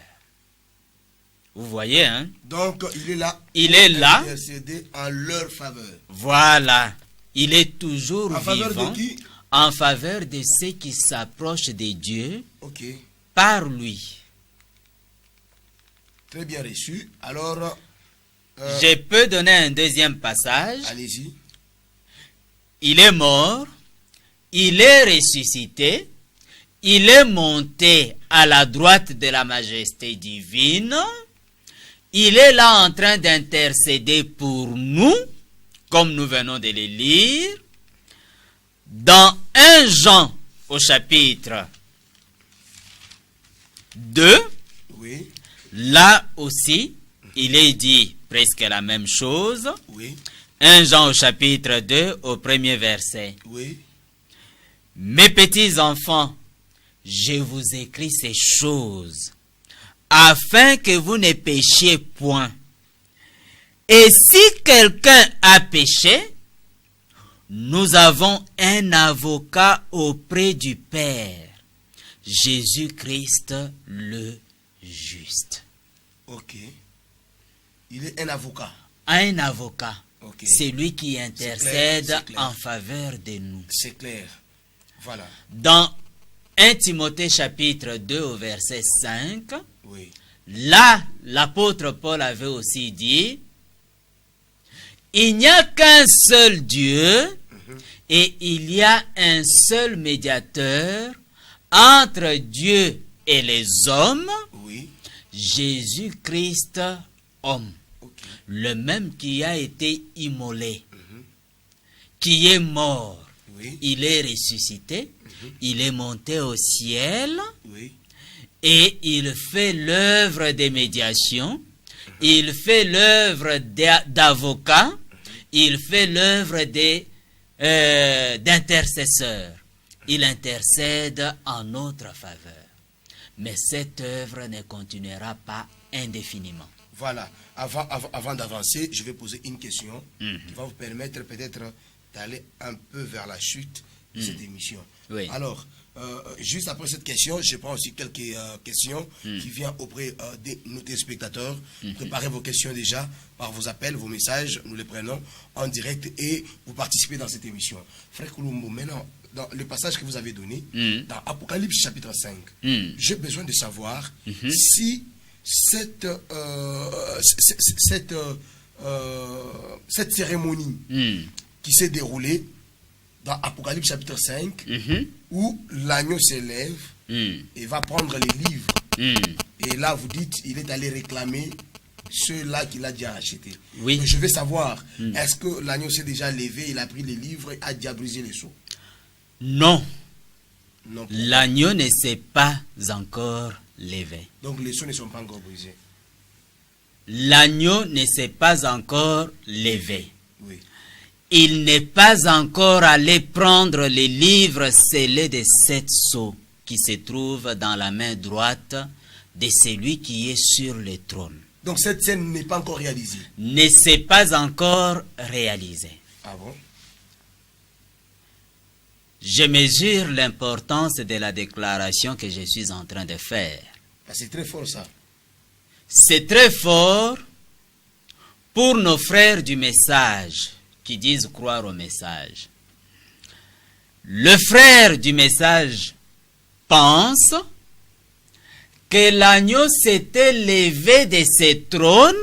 Vous voyez, hein? Donc, il est là. Il est là. Intercéder en leur faveur. Voilà. Il est toujours En faveur vivant de qui? en faveur de ceux qui s'approchent de Dieu Ok. par lui. Très bien reçu. Alors, Je peux donner un deuxième passage. allez-y. Il est mort, il est ressuscité, il est monté à la droite de la majesté divine, il est là en train d'intercéder pour nous, comme nous venons de le lire, dans 1 Jean au chapitre 2, Oui. là aussi, il est dit presque la même chose. Oui. 1 Jean au chapitre 2 au premier verset. Oui. Mes petits enfants, je vous écris ces choses afin que vous ne péchiez point. Et si quelqu'un a péché, nous avons un avocat auprès du Père, Jésus-Christ le juste. Ok. Il est un avocat. Un avocat, Ok. c'est lui qui intercède c'est clair. en faveur de nous. C'est clair. Voilà. Dans 1 Timothée chapitre 2 au verset 5, Oui. là, l'apôtre Paul avait aussi dit, il n'y a qu'un seul Dieu et il y a un seul médiateur entre Dieu et les hommes, Oui. Jésus-Christ homme, Ok. le même qui a été immolé, qui est mort, Oui. il est ressuscité, il est monté au ciel Oui. et il fait l'œuvre de médiation, il fait l'œuvre d'avocat, il fait l'œuvre d'intercesseur. Il intercède en notre faveur. Mais cette œuvre ne continuera pas indéfiniment. Voilà. Avant d'avancer, je vais poser une question qui va vous permettre peut-être d'aller un peu vers la chute de cette émission. Oui. Alors, juste après cette question, je prends aussi quelques questions qui viennent auprès de nos téléspectateurs. Préparez vos questions déjà par vos appels, vos messages. Nous les prenons en direct et vous participez dans cette émission. Frère Koulombo, maintenant, dans le passage que vous avez donné, dans Apocalypse chapitre 5, j'ai besoin de savoir si cette cérémonie qui s'est déroulée dans Apocalypse chapitre 5, où l'agneau s'élève et va prendre les livres. Et là, vous dites, il est allé réclamer ceux-là qu'il a déjà achetés. Oui. Mais je veux savoir, est-ce que l'agneau s'est déjà levé, il a pris les livres et a déjà brisé les sceaux? Non, Non. l'agneau ne s'est pas encore levé. Donc les sceaux ne sont pas encore brisés. L'agneau ne s'est pas encore levé. Oui. Il n'est pas encore allé prendre les livres scellés de 7 sceaux qui se trouvent dans la main droite de celui qui est sur le trône. Donc cette scène n'est pas encore réalisée. Ne s'est pas encore réalisé. Ah bon? Je mesure l'importance de la déclaration que je suis en train de faire. Ah, c'est très fort ça. C'est très fort pour nos frères du message qui disent croire au message. Le frère du message pense que l'agneau s'était levé de ses trônes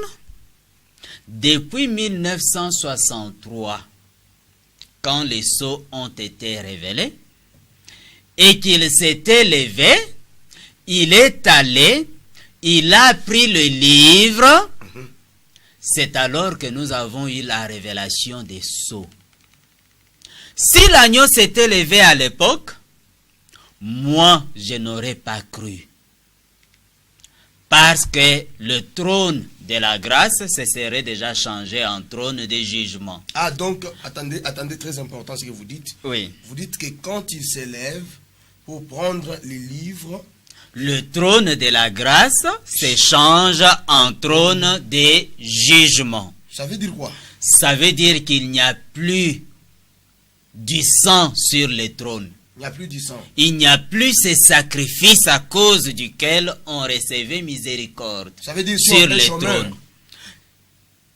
depuis 1963, quand les sceaux ont été révélés, et qu'il s'était levé, il est allé, il a pris le livre. C'est alors que nous avons eu la révélation des sceaux. Si l'agneau s'était levé à l'époque, moi, je n'aurais pas cru. Parce que le trône de la grâce se serait déjà changé en trône de jugement. Ah, donc, attendez, très important ce que vous dites. Oui. Vous dites que quand il s'élève pour prendre les livres, Le trône de la grâce se change en trône de jugement. ça veut dire quoi? Ça veut dire qu'il n'y a plus du sang sur le trône. Il n'y a plus du sang. Il n'y a plus ce sacrifice à cause duquel on recevait miséricorde Ça veut dire si sur on le pêche, on meurt. trône.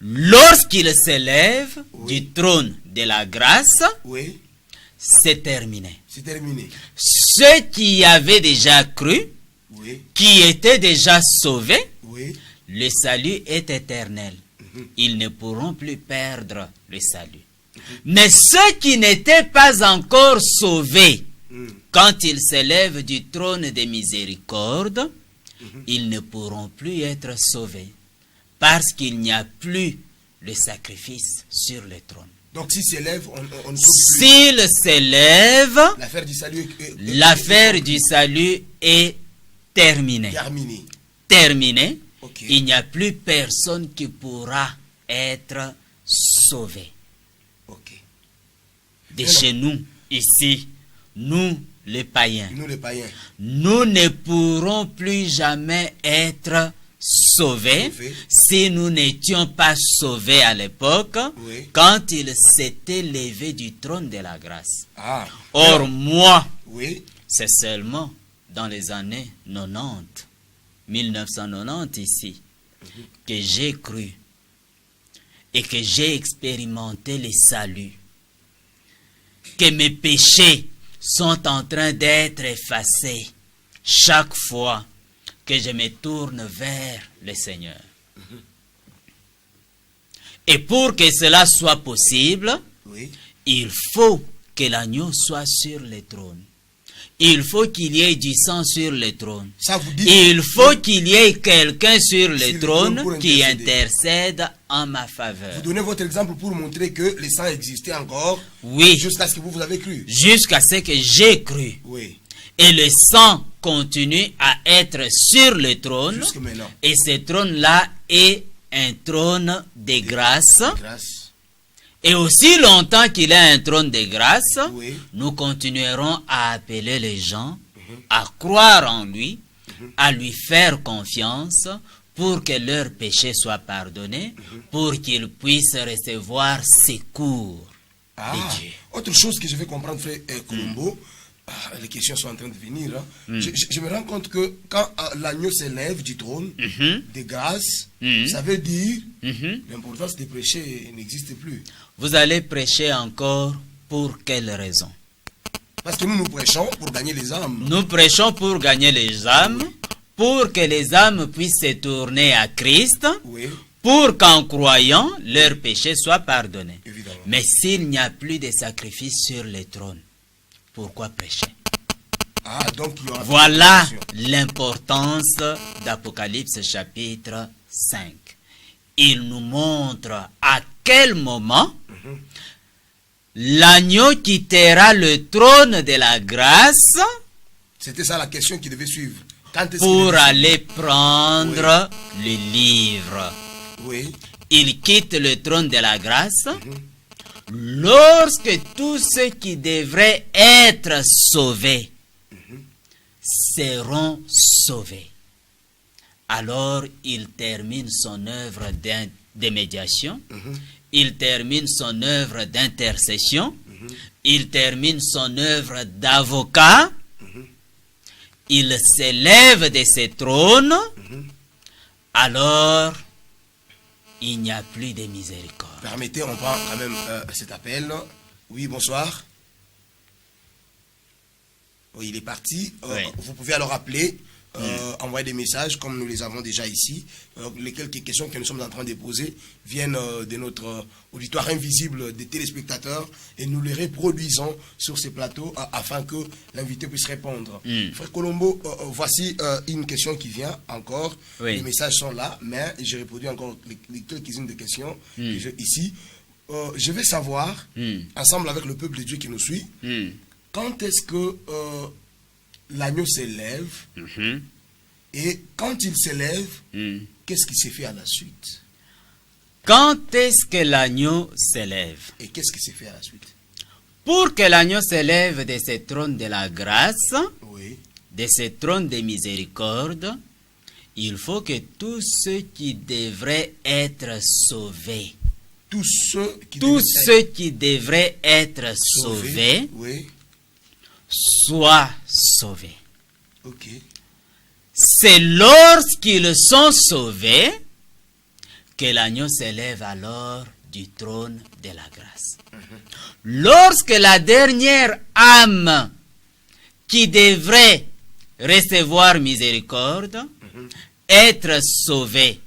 Lorsqu'il s'élève Oui. du trône de la grâce, Oui, c'est terminé. c'est terminé. Ceux qui avaient déjà cru, Oui, qui étaient déjà sauvés, oui. le salut est éternel. Ils ne pourront plus perdre le salut. Mais ceux qui n'étaient pas encore sauvés, quand ils s'élèvent du trône de miséricorde, ils ne pourront plus être sauvés. Parce qu'il n'y a plus le sacrifice sur le trône. Donc s'il s'élève, on ne sauve plus. S'il s'élève, L'affaire du salut est l'affaire du salut est terminée. terminée. Terminée, Ok. il n'y a plus personne qui pourra être sauvé. Ok. De Alors, chez nous, ici, nous les païens, nous les païens, nous ne pourrons plus jamais être sauvés Sauvés. si nous n'étions pas sauvés à l'époque, Oui. quand il s'était levé du trône de la grâce. ah, Or, moi, oui, c'est seulement dans les années 90, 1990 ici, que j'ai cru et que j'ai expérimenté le salut, que mes péchés sont en train d'être effacés chaque fois que je me tourne vers le Seigneur. Et pour que cela soit possible, oui. il faut que l'agneau soit sur le trône. Il faut qu'il y ait du sang sur le trône. Ça vous dit. Il faut qu'il y ait quelqu'un sur le le trône trône pour qui intercéder. intercède en ma Vous faveur. donnez votre exemple pour montrer que le sang existait encore Oui, jusqu'à ce que vous avez cru. jusqu'à ce que j'ai cru. Oui, Et le sang continue à être sur le trône. jusque maintenant. Et ce trône-là est un trône de grâce. Grâce. Et aussi longtemps qu'il est un trône de grâce, Oui. nous continuerons à appeler les gens à croire en lui, à lui faire confiance pour que leurs péchés soient pardonnés, pour qu'ils puissent recevoir secours Ah, de Dieu. autre chose que je vais comprendre, frère Colombo, les questions sont en train de venir. Hein. Je me rends compte que quand l'agneau s'élève du trône de grâce, ça veut dire l'importance des péchés n'existe plus. Vous allez prêcher encore pour quelle raison? Parce que nous prêchons pour gagner les âmes. Nous prêchons pour gagner les âmes, pour que les âmes puissent se tourner à Christ, Oui, pour qu'en croyant, leurs péchés soient pardonnés. évidemment. Mais s'il n'y a plus de sacrifice sur le trône, pourquoi prêcher? Ah, donc il y aura Voilà plus de l'importance d'Apocalypse chapitre 5. Il nous montre à quel moment l'agneau quittera le trône de la grâce C'était ça la question qui devait suivre. Quand est-ce qu'il pour devait aller prendre le livre. suivre? Oui, Il quitte le trône de la grâce lorsque tous ceux qui devraient être sauvés seront sauvés. Alors il termine son œuvre de médiation, il termine son œuvre d'intercession, il termine son œuvre d'avocat, il s'élève de ses trônes, alors il n'y a plus de miséricorde. permettez, on prend quand même cet appel. Oui, bonsoir. Oui, il est parti. Oui. Vous pouvez alors appeler, envoyer des messages comme nous les avons déjà ici. Les quelques questions que nous sommes en train de poser viennent de notre auditoire invisible des téléspectateurs et nous les reproduisons sur ces plateaux afin que l'invité puisse répondre. Frère Colombo, voici une question qui vient encore. Oui. Les messages sont là, mais j'ai reproduit encore les quelques-unes de questions que j'ai ici. Je vais savoir, ensemble avec le peuple de Dieu qui nous suit, quand est-ce que l'agneau s'élève et quand il s'élève, qu'est-ce qui s'est fait à la suite? Quand est-ce que l'agneau s'élève? Et qu'est-ce qui s'est fait à la suite? Pour que l'agneau s'élève de ce trône de la grâce, Oui, de ce trône de miséricorde, il faut que tous ceux qui devraient être sauvés, tous ceux qui tous devaient ceux être qui devraient être sauvés oui, soient sauvés. Ok. C'est lorsqu'ils sont sauvés que l'agneau s'élève alors du trône de la grâce. Lorsque la dernière âme qui devrait recevoir miséricorde, être sauvée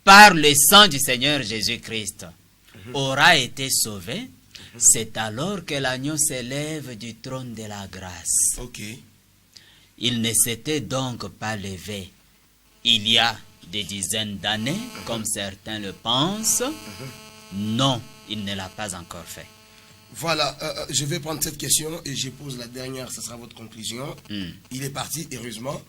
par le sang du Seigneur Jésus-Christ, aura été sauvée, c'est alors que l'agneau s'élève du trône de la grâce. Ok. Il ne s'était donc pas levé il y a des dizaines d'années, comme certains le pensent. Non, il ne l'a pas encore fait. Voilà, je vais prendre cette question et je pose la dernière, ce sera votre conclusion. Il est parti, heureusement.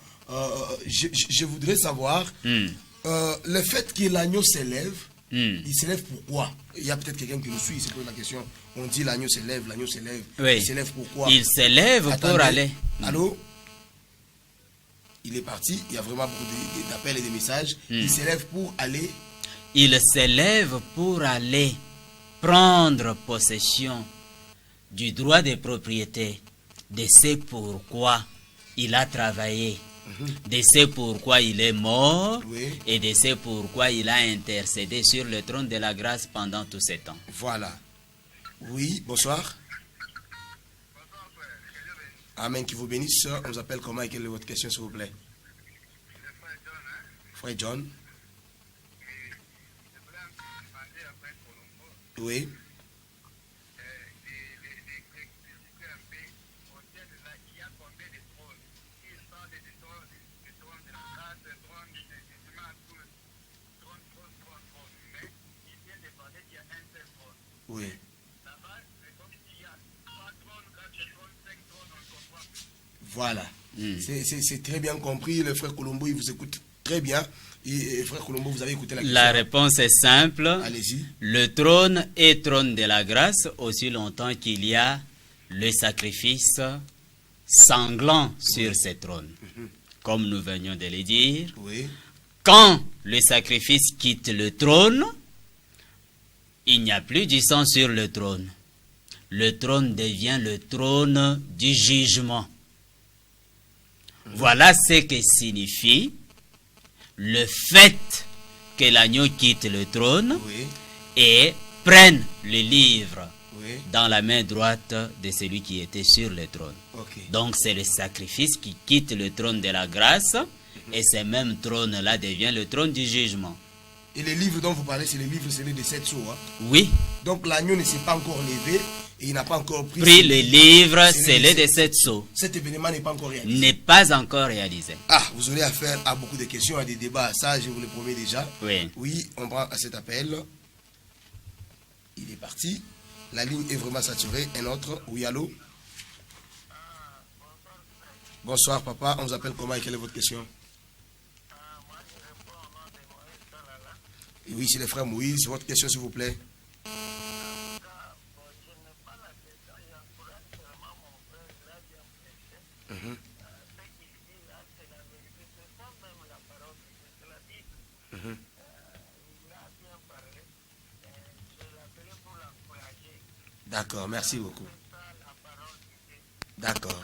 Je voudrais savoir, le fait que l'agneau s'élève, il s'élève pourquoi? Il y a peut-être quelqu'un qui nous suit, il se pose la question. On dit l'agneau s'élève, oui. Il s'élève pourquoi? Il s'élève pour aller. Allô? Il est parti, il y a vraiment beaucoup d'appels et de messages. Il s'élève pour aller. Il s'élève pour aller prendre possession du droit de propriété, de ce pourquoi il a travaillé, de ce pourquoi il est mort, et de ce pourquoi il a intercédé sur le trône de la grâce pendant tout ce temps. Voilà. Oui, bonsoir. Amen, qui vous bénisse. On vous appelle comment et quelle est votre question, s'il vous plaît? Frère John. Oui. Oui. Voilà. C'est très bien compris. Le frère Colombo, il vous écoute très bien. Et frère Colombo, vous avez écouté la question. La réponse est simple. Allez-y. Le trône est trône de la grâce aussi longtemps qu'il y a le sacrifice sanglant sur ce trône. Comme nous venions de le dire, quand le sacrifice quitte le trône, il n'y a plus du sang sur le trône. Le trône devient le trône du jugement. Voilà ce que signifie le fait que l'agneau quitte le trône et prenne le livre dans la main droite de celui qui était sur le trône. Donc c'est le sacrifice qui quitte le trône de la grâce et ce même trône-là devient le trône du jugement. Et les livres dont vous parlez, c'est les livres scellés de 7 sceaux. Oui. Donc l'agneau ne s'est pas encore levé et il n'a pas encore pris le livre scellé de 7 sceaux. Cet événement n'est pas encore réalisé. N'est pas encore réalisé. Ah, vous aurez affaire à beaucoup de questions, à des débats. Ça, je vous le promets déjà. Oui. Oui, on prend à cet appel. Il est parti. La ligne est vraiment saturée. Un autre. Oui, allô? Bonsoir, papa. On vous appelle comment et quelle est votre question? Oui, c'est le frère Moïse. C'est votre question, s'il vous plaît. D'accord, merci beaucoup. D'accord.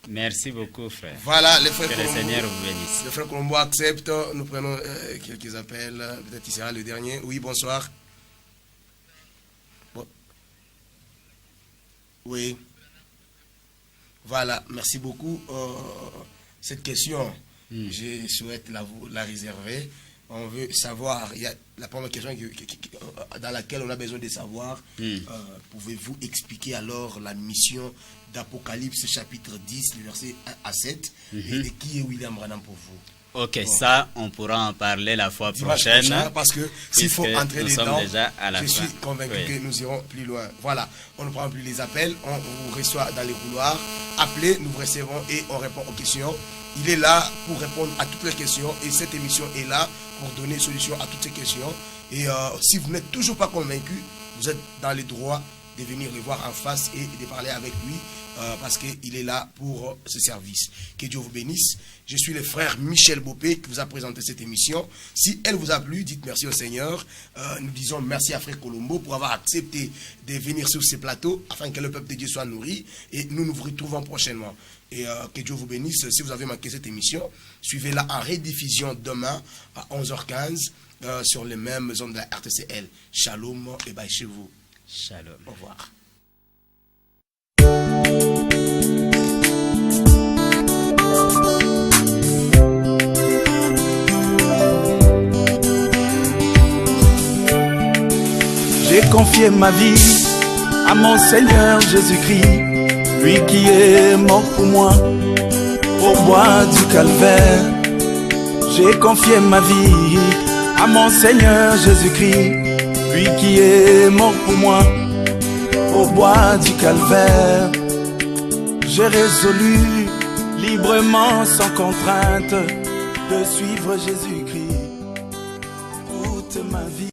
Merci beaucoup, frère. Voilà, les frères que Colombo, le Seigneur vous bénisse. Le frère Colombo accepte. Nous prenons quelques appels. Peut-être qu'il sera le dernier. Oui, bonsoir. Bon. Oui. Voilà, merci beaucoup. Cette question, je souhaite la réserver. On veut savoir, il y a la première question dans laquelle on a besoin de savoir, pouvez-vous expliquer alors la mission d'Apocalypse chapitre 10, le verset 1 à 7, et de qui est William Branham pour vous? Ok, ça, on pourra en parler la fois prochaine. Parce que s'il faut entrer dedans, je suis convaincu que nous irons plus loin. Voilà, on ne prend plus les appels, on vous reçoit dans les couloirs. Appelez, nous vous recevons et on répond aux questions. Il est là pour répondre à toutes les questions et cette émission est là pour donner solution à toutes ces questions. Et si vous n'êtes toujours pas convaincu, vous êtes dans le droit de venir le voir en face et de parler avec lui. parce qu'il est là pour ce service. Que Dieu vous bénisse. Je suis le frère Michel Bopé qui vous a présenté cette émission. Si elle vous a plu, dites merci au Seigneur. Nous disons merci à Frère Colombo pour avoir accepté de venir sur ces plateaux afin que le peuple de Dieu soit nourri. Et nous nous retrouvons prochainement. Et que Dieu vous bénisse. Si vous avez manqué cette émission, suivez-la en rediffusion demain à 11h15 sur les mêmes ondes de la RTCL. Shalom et bye chez vous. Shalom. Au revoir. J'ai confié ma vie à mon Seigneur Jésus-Christ, lui qui est mort pour moi au bois du calvaire. J'ai confié ma vie à mon Seigneur Jésus-Christ, lui qui est mort pour moi au bois du calvaire. J'ai résolu librement, sans contrainte, de suivre Jésus-Christ toute ma vie.